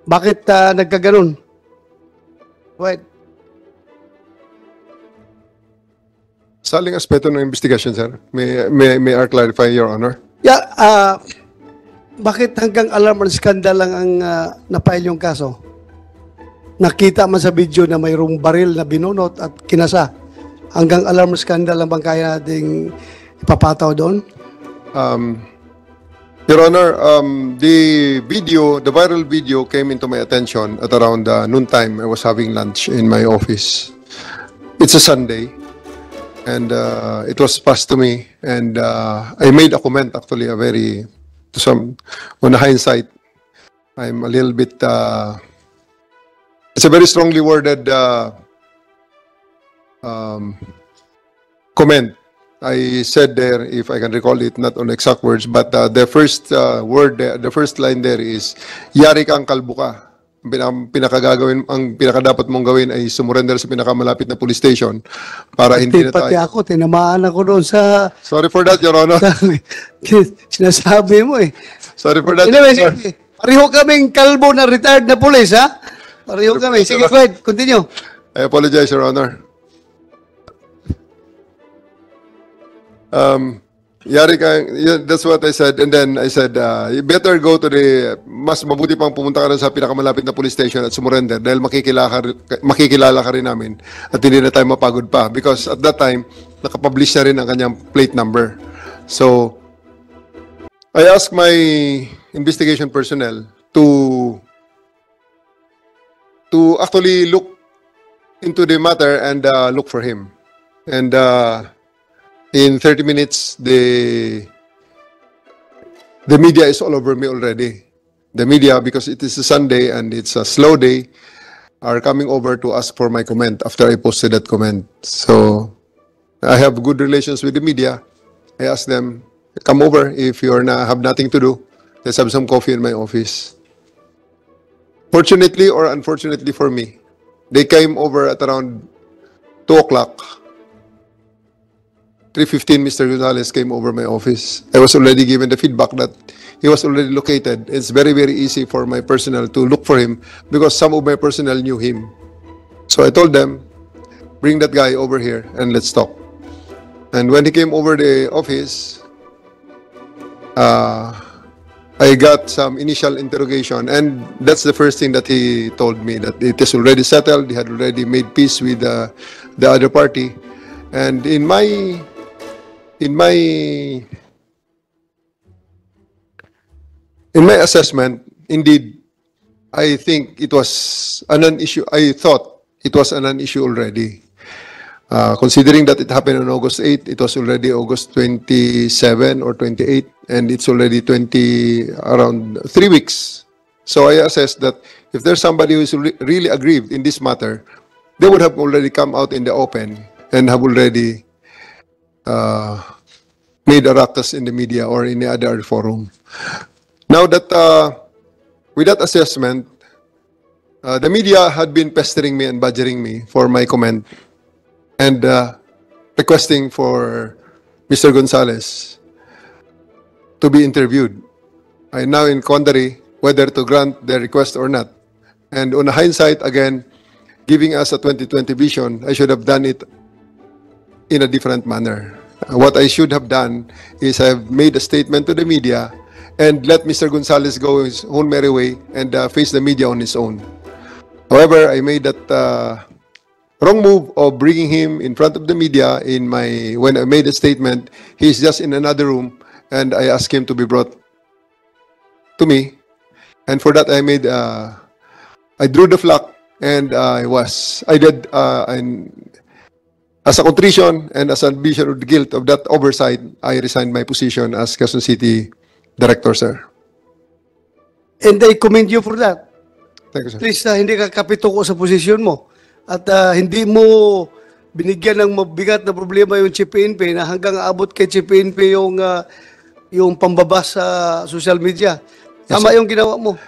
bakit nagkaganon? Wait. Saling aspeto ng investigation, sir. May I clarify, Your Honor? Yeah, bakit hanggang alarm and scandal lang ang na-file yung kaso? Nakita man sa video na mayroong baril na binunot at kinasa. Hanggang alarm and scandal lang bang kaya nating ipapataw doon? Your Honor, the viral video came into my attention at around noontime. I was having lunch in my office. It's a Sunday. And it was passed to me, and I made a comment, actually, on hindsight, I'm a little bit, it's a very strongly worded comment. I said there, if I can recall it, not on exact words, but the first the first line there is, "Yari kang kalbo ka." Ang pinakadapat mong gawin ay sumurrender sa pinakamalapit na police station para hindi na tayo. Pati ako, tinamaan ako doon sa... Sorry for that, Your Honor. Sinasabi mo eh. Sorry for that, Anyway, Your Honor. sige. Pareho kaming kalbo na retired na police, ha? Pareho kami. Sige, go ahead. Continue. I apologize, Your Honor. Yari ka, that's what I said. And then I said, you better go to mas mabuti pang pumunta ka na sa pinakamalapit na police station at sumurrender dahil makikilala ka rin namin at hindi na tayo mapagod pa. Because at that time, nakapublish na rin ang kanyang plate number. So, I asked my investigation personnel to actually look into the matter and look for him. And in 30 minutes, the media is all over me already. The media, because it is a Sunday and it's a slow day, are coming over to ask for my comment after I posted that comment. So, I have good relations with the media. I asked them, come over if you have nothing to do. Let's have some coffee in my office. Fortunately or unfortunately for me, they came over at around 2 o'clock. 3:15, Mr. Gonzales came over my office. I was already given the feedback that he was already located. It's very, very easy for my personnel to look for him because some of my personnel knew him. So I told them, bring that guy over here and let's talk. And when he came over the office, I got some initial interrogation, and that's the first thing that he told me, that it is already settled. He had already made peace with the other party. And in my assessment, indeed, I think it was a non-issue. I thought it was a non-issue already. Considering that it happened on August 8, it was already August 27 or 28, and it's already around 3 weeks. So I assessed that if there's somebody who is really aggrieved in this matter, they would have already come out in the open and have already made a ruckus in the media or in the other forum. Now that, with that assessment, the media had been pestering me and badgering me for my comment and requesting for Mr. Gonzales to be interviewed. I am now in quandary whether to grant the request or not. And on hindsight, again, giving us a 2020 vision, I should have done it in a different manner. What I should have done is I have made a statement to the media and let Mr. Gonzales go his own merry way and face the media on his own. However, I made that wrong move of bringing him in front of the media when I made a statement. He's just in another room and I asked him to be brought to me. And for that, I drew the flag and as a contrition and as an admission of the guilt of that oversight, I resigned my position as Quezon City Director, sir. And I commend you for that. Thank you, sir. Please, hindi ka kapituko sa posisyon mo. At hindi mo binigyan ng mabigat na problema yung Chief PNP na hanggang abot kay Chief PNP yung pambaba sa social media. Tama yung ginawa mo.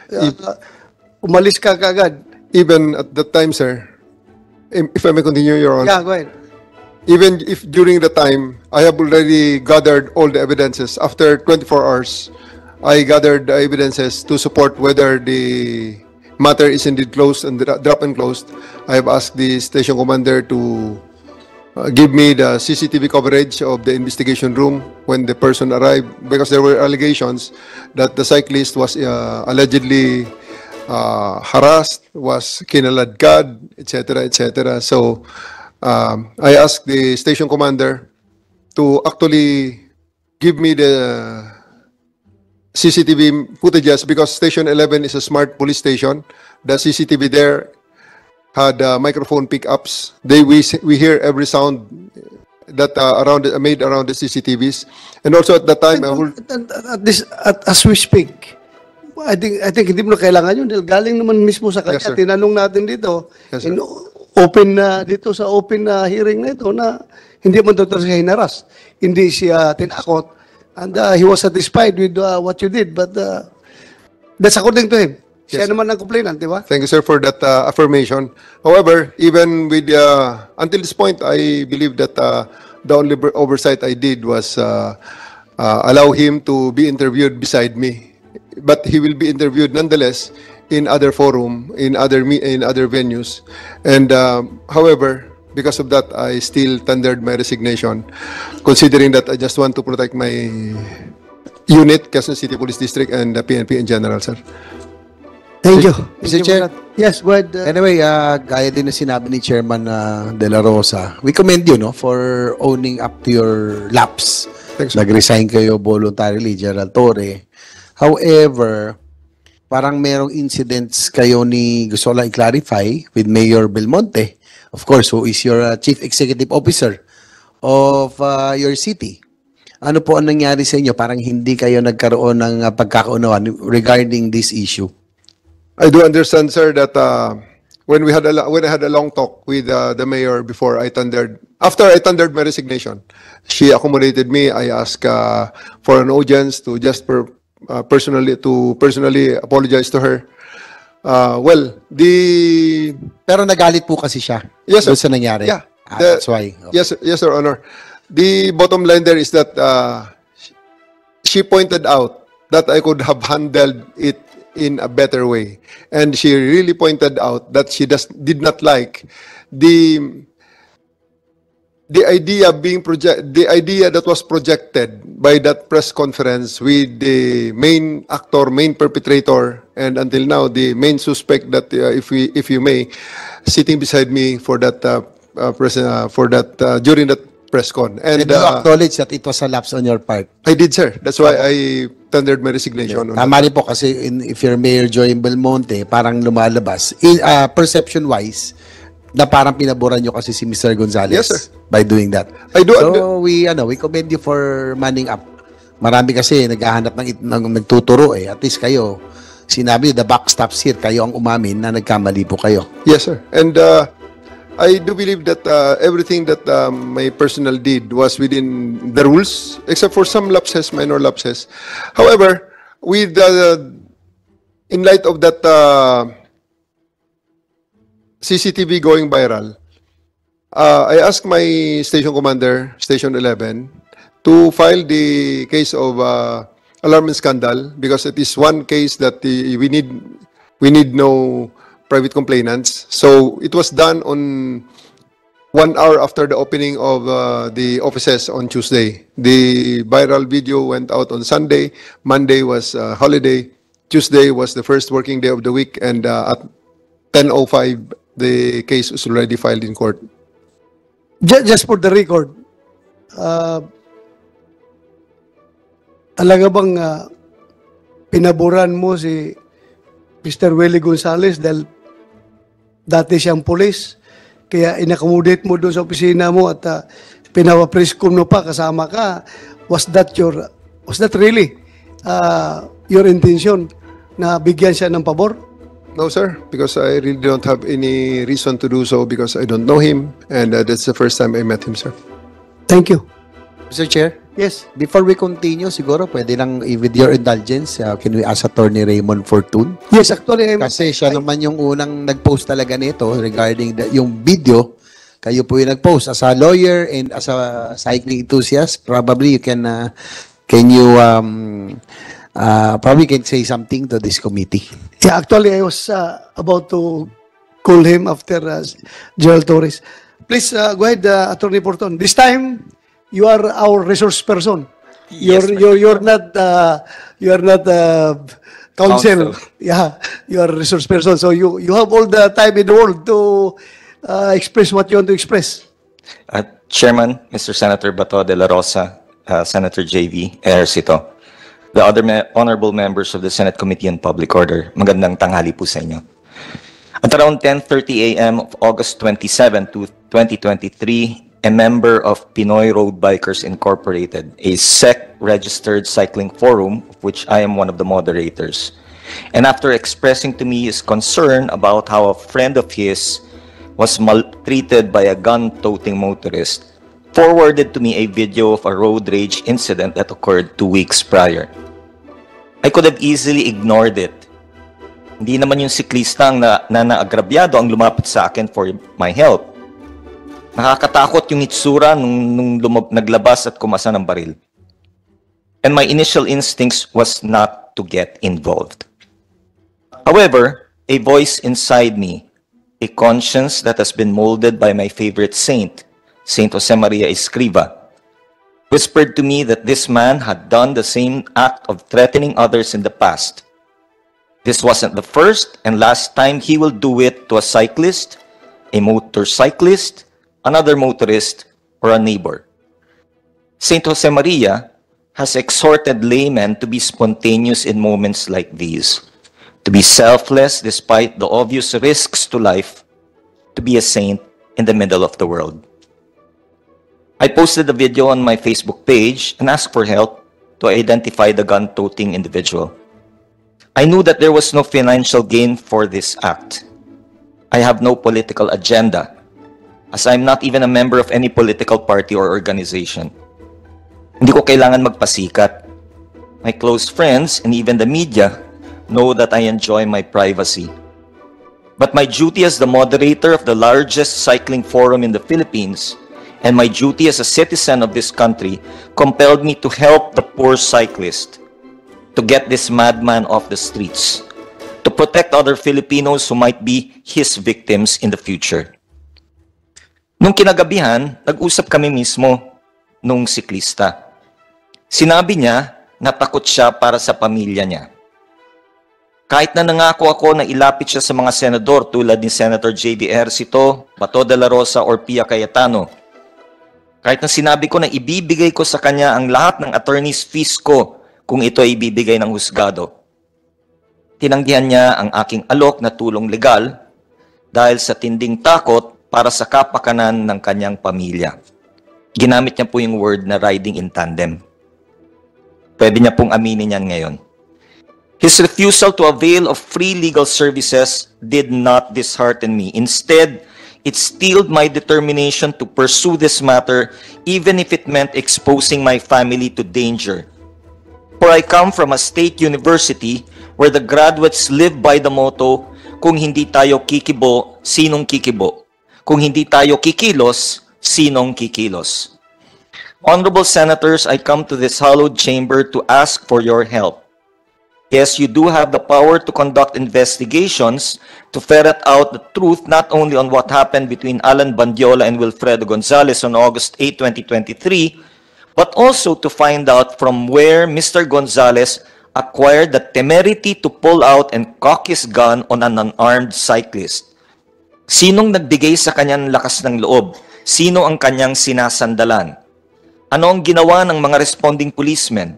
umalis ka kaagad. Even at that time, sir, if I may continue, Your Honor. Yeah, go ahead. Even if during the time, I have already gathered all the evidences. After 24 hours, I gathered the evidences to support whether the matter is indeed closed and drop and closed. I have asked the station commander to give me the CCTV coverage of the investigation room when the person arrived, because there were allegations that the cyclist was allegedly harassed, was kinaladkad, etc., etc. So I asked the station commander to actually give me the CCTV footages, because Station 11 is a smart police station. The CCTV there had microphone pickups. We hear every sound that made around the CCTVs. And also at that time, As we speak, I think hindi mo na kailangan yun. Dahil galing naman mismo sa kanya. Yes, sir. Tinanong natin dito. Yes, sir. Open na dito sa open na hearing na ito na hindi man ito siya hinaras. Hindi siya tinakot. And he was satisfied with what you did. But that's according to him. Siya Yes, naman ang complainant, di ba? thank you, sir, for that affirmation. However, even with until this point, I believe that the only oversight I did was allow him to be interviewed beside me. But he will be interviewed nonetheless in other forum, in other venues. And however, because of that, I still tendered my resignation, considering that I just want to protect my unit, Quezon City Police District, and the PNP in general, sir. Thank you. Mr. Chair. Yes, go ahead. Anyway, gaya din na sinabi ni Chairman De La Rosa, we commend you, no, for owning up to your lapse. Thanks, sir. Nag-resign kayo voluntarily, Gerald Torre. However, parang merong incidents kayo gusto ko lang i-clarify with Mayor Belmonte, of course, who is your Chief Executive Officer of your city. Ano po ang nangyari sa inyo? Parang hindi kayo nagkaroon ng pagkakaunawan regarding this issue. I do understand, sir, that when I had a long talk with the mayor after I tendered my resignation, she accommodated me. I asked for an audience to just personally apologize to her. Pero nagalit po kasi siya. Yes, sir. Doon sa nangyari. Yeah. That's why. Okay. Yes, Your Honor. The bottom line there is that she pointed out that I could have handled it in a better way, and she really pointed out that she did not like the idea that was projected by that press conference with the main actor, main perpetrator, and until now the main suspect that, if you may, sitting beside me for that during that press con. And Did you acknowledge that it was a lapse on your part? I did, sir. That's why I tendered my resignation. Tama rin po kasi if you're Mayor Joy Belmonte, parang lumalabas. Perception-wise, na parang pinaboran nyo kasi si Mr. Gonzales. Yes, sir. By doing that. I do. So, we commend you for manning up. Marami kasi naghahanap ng nagtuturo eh. At least kayo, sinabi the buck stops here. Kayo ang umamin na nagkamali po kayo. Yes, sir. And I do believe that everything that my personnel did was within the rules, except for some lapses, minor lapses. However, with in light of that CCTV going viral, I asked my station commander, Station 11, to file the case of alarm and scandal, because it is one case that we need no private complainants. So it was done on 1 hour after the opening of the offices on Tuesday. The viral video went out on Sunday. Monday was holiday. Tuesday was the first working day of the week, and at 10:05 the case was already filed in court. Just for the record, talaga bang pinaboran mo si Mr. Willie Gonzales dahil dati siyang police, kaya in-accommodate mo doon sa opisina mo at pinawa-prescom mo pa, kasama ka? Was that really your intention na bigyan siya ng pabor? No, sir, because I really don't have any reason to do so, because I don't know him, and that's the first time I met him, sir. Thank you. Mr. Chair? Yes. Before we continue, siguro pwede lang, with your indulgence, can we ask Attorney Raymond Fortun? Yes, actually, Kasi siya naman yung unang nag-post talaga nito regarding yung video. Kayo po yung nag-post as a lawyer and as a cycling enthusiast. Probably you can probably can say something to this committee. yeah, actually, I was about to call him after Gerald Torres. Please go ahead, Attorney Porton. This time, you are our resource person. Yes, You're not counsel. Counsel. Yeah, you are a resource person. So you have all the time in the world to express what you want to express. Chairman, Mr. Senator Bato de la Rosa, Senator JV Ejercito, the other honorable members of the Senate Committee on Public Order, magandang tanghali po sa inyo. At around 10:30 a.m. of August 27, 2023, a member of Pinoy Road Bikers Incorporated, a SEC-registered cycling forum, of which I am one of the moderators, and after expressing to me his concern about how a friend of his was maltreated by a gun-toting motorist, forwarded to me a video of a road rage incident that occurred 2 weeks prior. I could have easily ignored it. Hindi naman yung siklista ang naagrabyado ang lumapit sa akin for my help. Nakakatakot yung itsura nung naglabas at kumasa ng baril. And my initial instincts was not to get involved. However, a voice inside me, a conscience that has been molded by my favorite saint, Saint Josemaria Escriva, whispered to me that this man had done the same act of threatening others in the past. This wasn't the first and last time he will do it to a cyclist, a motorcyclist, another motorist, or a neighbor. Saint Josemaria has exhorted laymen to be spontaneous in moments like these, to be selfless despite the obvious risks to life, to be a saint in the middle of the world. I posted the video on my Facebook page and asked for help to identify the gun-toting individual. I knew that there was no financial gain for this act. I have no political agenda, as I'm not even a member of any political party or organization. Hindi ko kailangan magpasikat. My close friends and even the media know that I enjoy my privacy. But my duty as the moderator of the largest cycling forum in the Philippines and my duty as a citizen of this country compelled me to help the poor cyclist, to get this madman off the streets, to protect other Filipinos who might be his victims in the future. Nung kinagabihan, nag-usap kami mismo nung siklista. Sinabi niya na takot siya para sa pamilya niya. Kahit na nangako ako na ilapit siya sa mga senador tulad ni Senator J.D. Ejercito, Bato de la Rosa, or Pia Cayetano. Kahit na sinabi ko na ibibigay ko sa kanya ang lahat ng attorney's fees ko kung ito ay ibibigay ng husgado. Tinanggihan niya ang aking alok na tulong legal dahil sa tinding takot para sa kapakanan ng kanyang pamilya. Ginamit niya po yung word na riding in tandem. Pwede niya pong aminin yan ngayon. His refusal to avail of free legal services did not dishearten me. Instead, it steeled my determination to pursue this matter even if it meant exposing my family to danger. For I come from a state university where the graduates live by the motto, kung hindi tayo kikibo, sinong kikibo? Kung hindi tayo kikilos, sinong kikilos? Honorable Senators, I come to this hallowed chamber to ask for your help. Yes, you do have the power to conduct investigations to ferret out the truth not only on what happened between Alan Bandiola and Wilfredo Gonzalez on August 8, 2023, but also to find out from where Mr. Gonzalez acquired the temerity to pull out and cock his gun on an unarmed cyclist. Sinong nagbigay sa kanyang lakas ng loob? Sino ang kanyang sinasandalan? Ano ang ginawa ng mga responding policemen?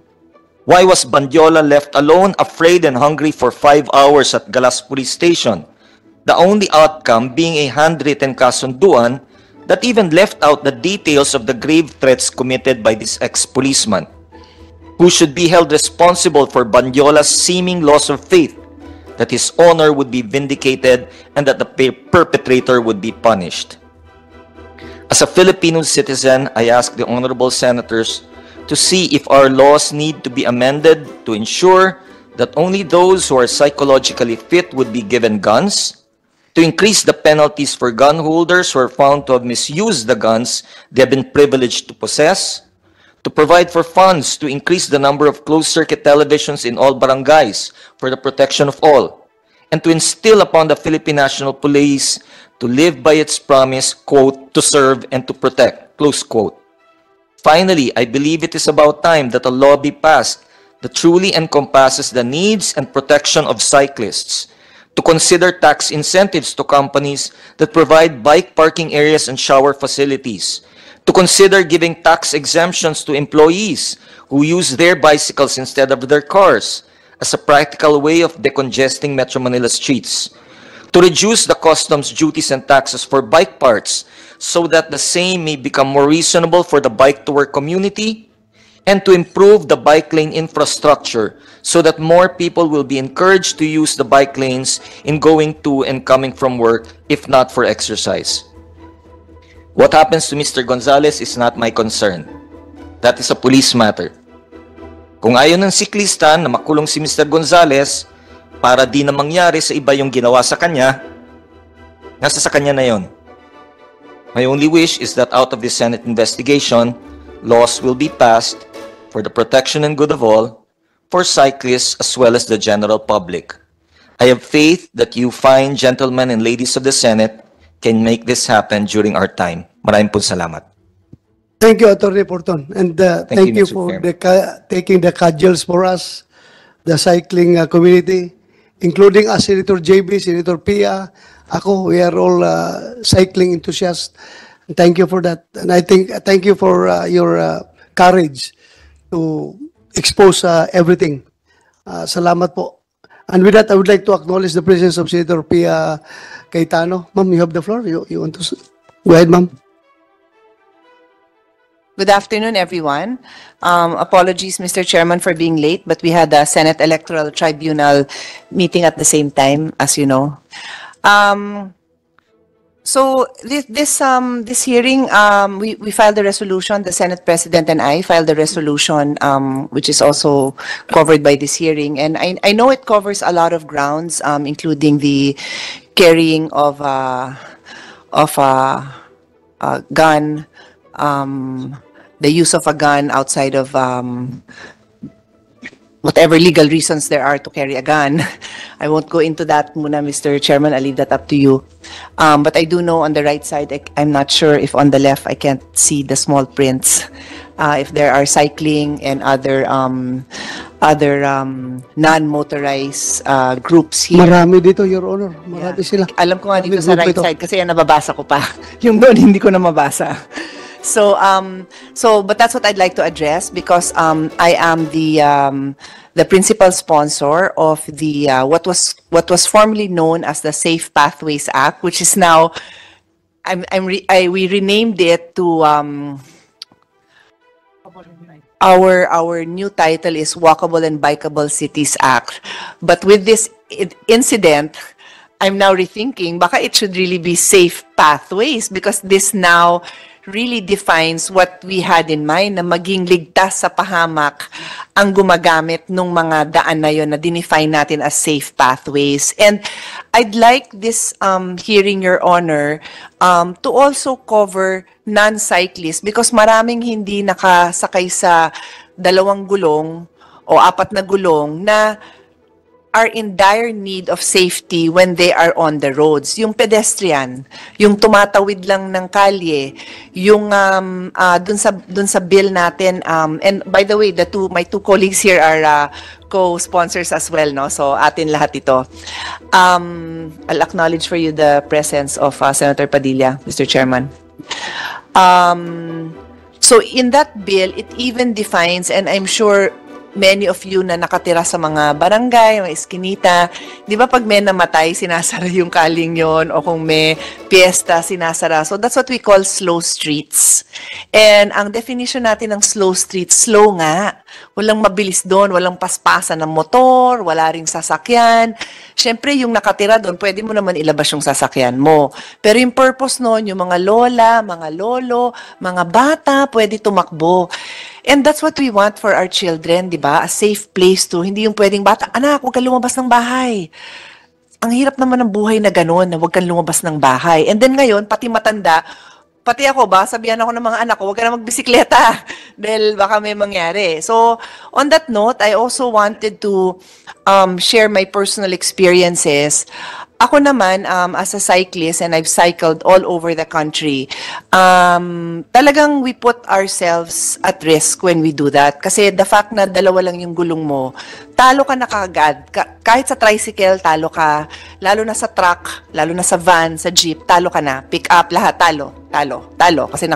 Why was Bandiola left alone, afraid and hungry for 5 hours at Galas Police Station? The only outcome being a handwritten kasunduan that even left out the details of the grave threats committed by this ex-policeman, who should be held responsible for Bandiola's seeming loss of faith, that his honor would be vindicated and that the perpetrator would be punished. As a Filipino citizen, I ask the honorable senators to see if our laws need to be amended to ensure that only those who are psychologically fit would be given guns, to increase the penalties for gun holders who are found to have misused the guns they have been privileged to possess, to provide for funds to increase the number of closed-circuit televisions in all barangays for the protection of all, and to instill upon the Philippine National Police to live by its promise, quote, to serve and to protect, close quote. Finally, I believe it is about time that a law be passed that truly encompasses the needs and protection of cyclists, to consider tax incentives to companies that provide bike parking areas and shower facilities, to consider giving tax exemptions to employees who use their bicycles instead of their cars as a practical way of decongesting Metro Manila streets, to reduce the customs duties and taxes for bike parts so that the same may become more reasonable for the bike-to-work community, and to improve the bike lane infrastructure so that more people will be encouraged to use the bike lanes in going to and coming from work, if not for exercise. What happens to Mr. Gonzales is not my concern. That is a police matter. Kung ayaw ng siklista na makulong si Mr. Gonzales para di na mangyari sa iba yung ginawa sa kanya, nasa sa kanya na yon. My only wish is that out of this Senate investigation, laws will be passed for the protection and good of all, for cyclists as well as the general public. I have faith that you fine gentlemen and ladies of the Senate can make this happen during our time. Maraming po salamat. Thank you, Attorney Porton. And thank you Mr. for Chairman. taking the cudgels for us, the cycling community, including us, Senator JB, Senator Pia. Ako, we are all cycling enthusiasts. Thank you for that. And I think, thank you for your courage to expose everything. Salamat po. And with that, I would like to acknowledge the presence of Senator Pia Cayetano. Ma'am, you have the floor. You want to go ahead, ma'am. Good afternoon, everyone. Apologies, Mr. Chairman, for being late, but we had a Senate Electoral Tribunal meeting at the same time, as you know. So this hearing, we filed a resolution. The Senate President and I filed a resolution, which is also covered by this hearing. And I know it covers a lot of grounds, including the carrying of a gun, the use of a gun outside of whatever legal reasons there are to carry a gun. I won't go into that muna, Mr. Chairman. I'll leave that up to you. But I do know on the right side, I'm not sure if on the left I can't see the small prints. If there are cycling and other non-motorized groups here. Marami dito, Your Honor. Marami sila. Alam ko nga dito Marami sa grupo right ito. side kasi yan nababasa ko pa. Yung doon hindi ko na mabasa. So but that's what I'd like to address because I am the principal sponsor of the what was formerly known as the Safe Pathways Act, which is now we renamed it to our new title is Walkable and Bikeable Cities Act. But with this incident, I'm now rethinking baka it should really be Safe Pathways because this now really defines what we had in mind na maging ligtas sa pahamak ang gumagamit ng mga daan na yon na dinefine natin as safe pathways. And I'd like this hearing, Your Honor, to also cover non-cyclists because maraming hindi nakasakay sa 2 gulong o 4 na gulong na are in dire need of safety when they are on the roads. Yung pedestrian, yung tumatawid lang ng kalye, yung dun sa bill natin, and by the way, my two colleagues here are co-sponsors as well, no? So atin lahat ito. I'll acknowledge for you the presence of Senator Padilla, Mr. Chairman. So in that bill, it even defines, and I'm sure many of you na nakatira sa mga barangay, mga eskinita, di ba pag may namatay, sinasara yung kaling yon o kung may piyesta, sinasara. So that's what we call slow streets. And ang definition natin ng slow streets, slow nga. Walang mabilis doon, walang paspasan ng motor, wala ring sasakyan. Siyempre, yung nakatira doon, pwede mo naman ilabas yung sasakyan mo. Pero yung purpose noon, yung mga lola, mga lolo, mga bata, pwede tumakbo. And that's what we want for our children, di ba? A safe place to, hindi yung pwedeng bata, anak, huwag kang lumabas ng bahay. Ang hirap naman ng buhay na gano'n, na huwag kang lumabas ng bahay. And then ngayon, pati matanda, pati ako ba, sabihan ako ng mga anak ko, huwag ka na magbisikleta dahil baka may mangyari. So, on that note, I also wanted to share my personal experiences. Ako naman, as a cyclist, and I've cycled all over the country, talagang we put ourselves at risk when we do that. Kasi the fact na dalawa lang yung gulong mo, talo ka na kaagad. Kahit sa tricycle, talo ka. Lalo na sa truck, lalo na sa van, sa jeep, talo ka na. Pick up, lahat, talo. Kasi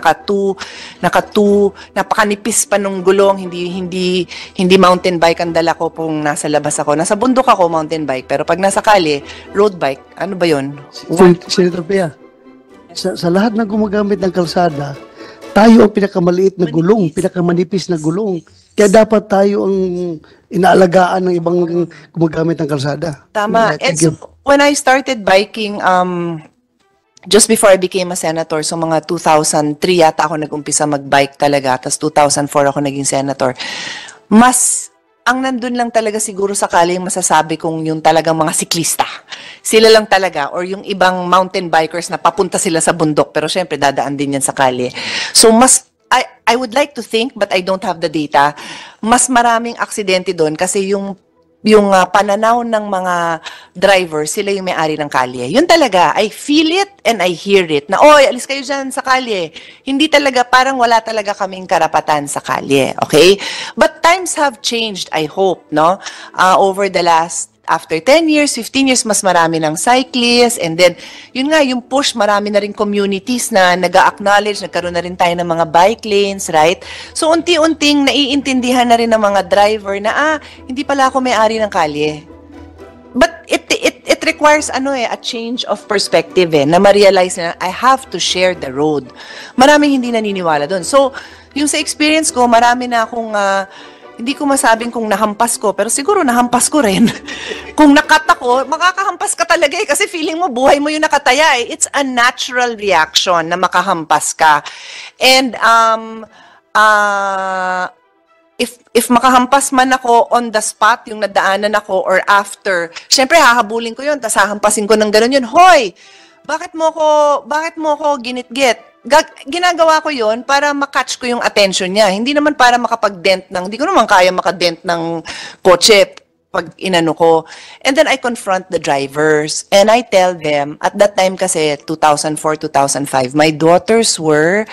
napakanipis pa nung gulong, hindi mountain bike ang dala ko kung nasa labas ako. Nasa bundok ako, mountain bike. Pero pag nasa kali, road bike, ano ba yun? Senator Pia, sa lahat ng gumagamit ng kalsada, tayo ang pinakamaliit na gulong, pinakamanipis na gulong. Kaya dapat tayo ang inaalagaan ng ibang gumagamit ng kalsada. Tama. When I started biking, just before I became a senator, so mga 2003 yata ako nag-umpisa mag-bike talaga, tapos 2004 ako naging senator. Ang nandun lang talaga siguro sakali yung masasabi kong yung talagang mga siklista. Sila lang talaga, or yung ibang mountain bikers na papunta sila sa bundok, pero syempre dadaan din yan sa kali. So I would like to think, but I don't have the data, mas maraming aksidente doon kasi yung pananaw ng mga driver, sila yung may-ari ng kalye. Yun talaga, I feel it and I hear it. Na, oy, alis kayo dyan sa kalye. Hindi talaga, parang wala talaga kaming karapatan sa kalye. Okay? But times have changed, I hope, no? Over the last, after 10 years, 15 years, mas marami ng cyclists. And then, yun nga, yung push, marami na rin communities na nag-acknowledge, nagkaroon na rin tayo ng mga bike lanes, right? So, unti-unting naiintindihan na rin ng mga driver na, hindi pala ako may-ari ng kalye. But it requires a change of perspective na ma-realize na I have to share the road. Maraming hindi naniniwala doon. So, yung sa experience ko, marami na akong hindi ko masabing kung nahampas ko, pero siguro nahampas ko rin. Kung nakata ko, makakahampas ka talaga kasi feeling mo, buhay mo yung nakataya eh. It's a natural reaction na makahampas ka. And if makahampas man ako on the spot, yung nadaanan ako, or after, syempre hahabulin ko yun, tas hahampasin ko ng gano'n yun. Hoy! Bakit mo ako ginitgit? Ginagawa ko yon para makatch ko yung attention niya. Hindi naman para hindi ko naman kaya makadent ng kotse pag inano ko. And then I confront the drivers and I tell them, at that time kasi 2004, 2005, my daughters were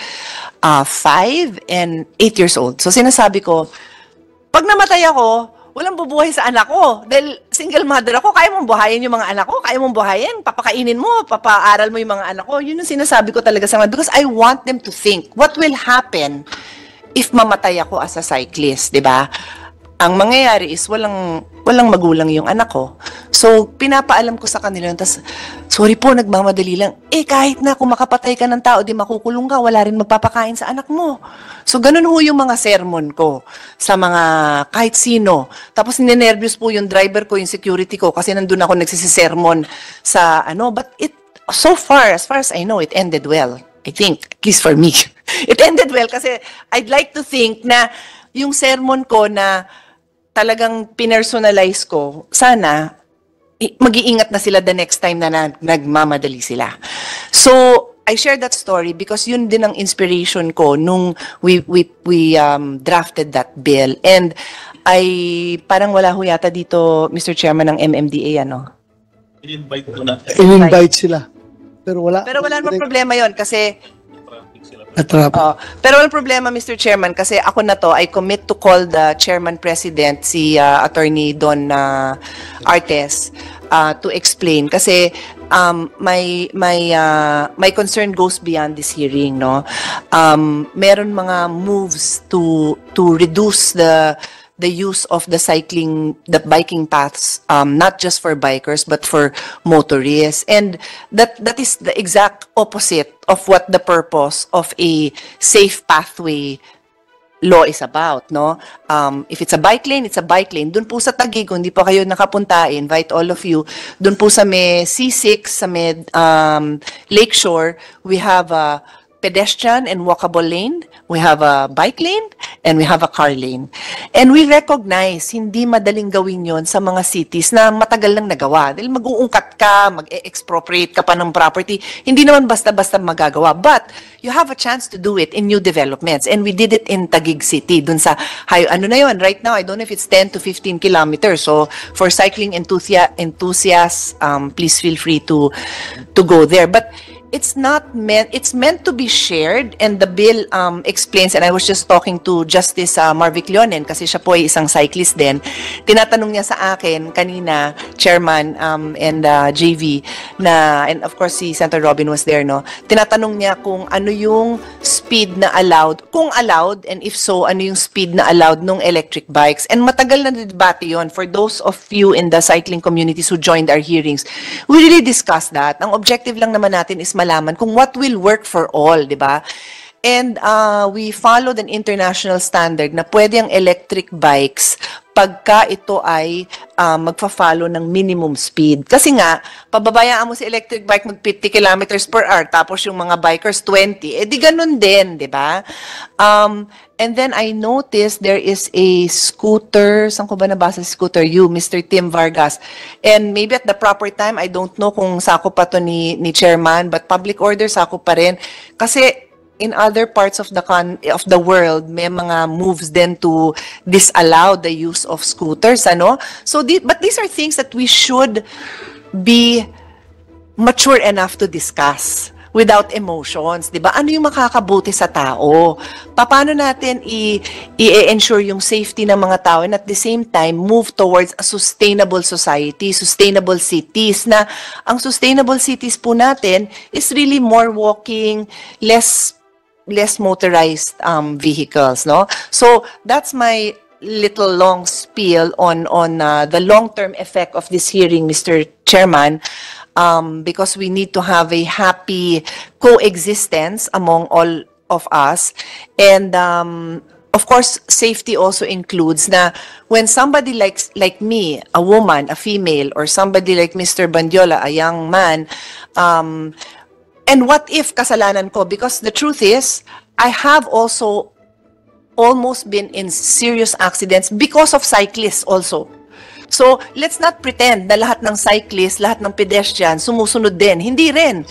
5 and 8 years old. So sinasabi ko, pag namatay ako, walang bubuhay sa anak ko. Dahil single mother ako, kaya mong buhayin yung mga anak ko, kaya mong buhayin, papakainin mo, papaaral mo yung mga anak ko. Yun yung sinasabi ko talaga sa mga, because I want them to think, what will happen if mamatay ako as a cyclist, di ba? Ang mangyayari is walang magulang yung anak ko. So, pinapaalam ko sa kanila, tas, sorry po, nagmamadali lang. Kahit na kung makapatay ka ng tao, di makukulong ka, wala rin magpapakain sa anak mo. So, ganun ho yung mga sermon ko sa mga kahit sino. Tapos, ninenervyos po yung driver ko, yung security ko, kasi nandun ako nagsisisermon sa but so far, as far as I know, it ended well. I think, at least for me. It ended well kasi I'd like to think na yung sermon ko na talagang pinersonalize ko, sana mag-iingat na sila the next time na nagmamadali sila. So, I share that story because yun din ang inspiration ko nung we drafted that bill. And parang wala ho yata dito, Mr. Chairman, ng MMDA, In-invite ko na. In-invite sila. Pero wala namang problema yon kasi pero walang problema, Mr. Chairman, kasi ako na to, I commit to call the Chairman-President, si Attorney Don Artes, to explain. Kasi my concern goes beyond this hearing, no? Meron mga moves to reduce the use of the biking paths, not just for bikers, but for motorists. And that is the exact opposite of what the purpose of a safe pathway law is about, no? If it's a bike lane, it's a bike lane. Doon po sa Taguig, kung hindi pa kayo nakapunta, I invite all of you. Doon po sa may C6, sa may Lakeshore, we have a pedestrian and walkable lane, we have a bike lane, and we have a car lane. And we recognize, hindi madaling gawin yon sa mga cities na matagal lang nagawa. Dahil mag-uungkat ka, mag-expropriate ka pa ng property, hindi naman basta-basta magagawa. But you have a chance to do it in new developments. And we did it in Taguig City. Dun sa, ano na yun, right now, I don't know if it's 10 to 15 kilometers. So for cycling enthusiasts, please feel free to go there. But it's meant to be shared, and the bill explains, and I was just talking to Justice Marvic Leonen kasi siya po ay isang cyclist din. Tinatanong niya sa akin kanina, Chairman and JV, and of course si Senator Robin was there, no? Tinatanong niya kung ano yung speed na allowed, kung allowed, and if so, ano yung speed na allowed ng electric bikes. And matagal na debate yon for those of you in the cycling communities who joined our hearings. We really discussed that. Ang objective lang naman natin is malaman kung what will work for all, di ba? And we followed an international standard na pwede ang electric bikes pagka ito ay magfa-follow ng minimum speed. Kasi nga, pababayaan mo si electric bike mag 50 kilometers per hour, tapos yung mga bikers 20, di ganun din, di ba? And then I noticed there is a scooter, saan ko ba nabasa si scooter? You, Mr. Tim Vargas. And maybe at the proper time, I don't know kung sako pa to ni Chairman, but public order sako pa rin. Kasi in other parts of the world, may mga moves then to disallow the use of scooters, ano? So, but these are things that we should be mature enough to discuss without emotions, di ba? Ano yung makakabuti sa tao? Paano natin i-ensure yung safety ng mga tao and at the same time move towards a sustainable society, sustainable cities, na ang sustainable cities po natin is really more walking, less motorized vehicles, no? So that's my little long spiel on the long-term effect of this hearing, Mr. Chairman, because we need to have a happy coexistence among all of us. And of course, safety also includes na when somebody like me, a woman, a female, or somebody like Mr. Bandiola, a young man, and what if kasalanan ko? Because the truth is, I have also almost been in serious accidents because of cyclists also. So, let's not pretend na lahat ng cyclists, lahat ng pedestrian, sumusunod din. Hindi rin.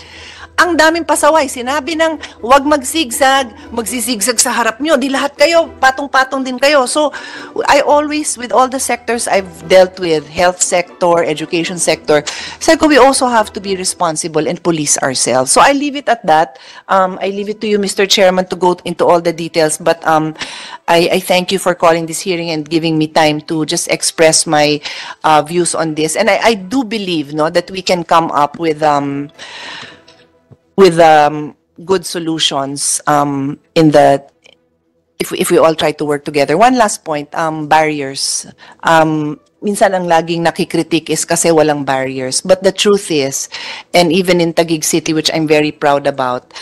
Ang daming pasaway. Sinabi ng huwag magzigzag, magzizigzag sa harap nyo. Di lahat kayo, patong-patong din kayo. So, I always, with all the sectors I've dealt with, health sector, education sector, sabi ko, we also have to be responsible and police ourselves. So, I leave it at that. I leave it to you, Mr. Chairman, to go into all the details. But I thank you for calling this hearing and giving me time to just express my views on this. And I do believe, no, that we can come up with good solutions if we all try to work together. One last point, barriers. Minsan ang laging nakikritik is kasi walang barriers. But the truth is, and even in Taguig City, which I'm very proud about,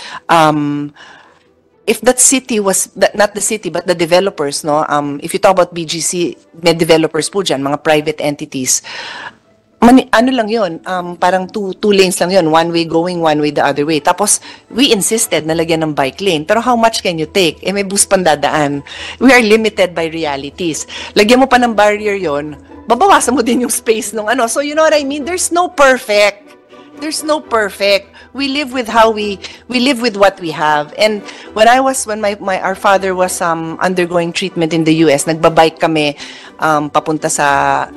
if that city was, not the city, but the developers, no? If you talk about BGC, may developers po dyan, mga private entities, ano lang yun, parang two lanes lang yun, one way going, one way the other way. Tapos, we insisted na lagyan ng bike lane. Pero how much can you take? May bus pandadaan. We are limited by realities. Lagyan mo pa ng barrier yon, babawasan mo din yung space ng ano. So, you know what I mean? There's no perfect. There's no perfect. We live with we live with what we have. And when our father was undergoing treatment in the US, nagbabike kami papunta sa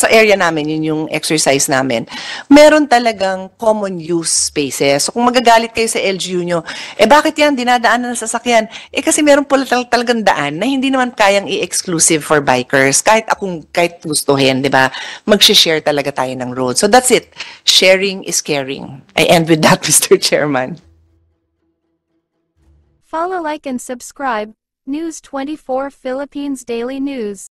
area namin, yun yung exercise namin. Meron talagang common use spaces. So kung magagalit kayo sa LGU nyo, bakit yan dinadaanan ng sasakyan? Kasi meron po talagang daan na hindi naman kayang i-exclusive for bikers. Kahit gustuhin, di ba? Mag-share talaga tayo ng road. So that's it. Sharing is caring. I end with that, Mr. Chairman. Follow, like, and subscribe. News 24 Philippines Daily News.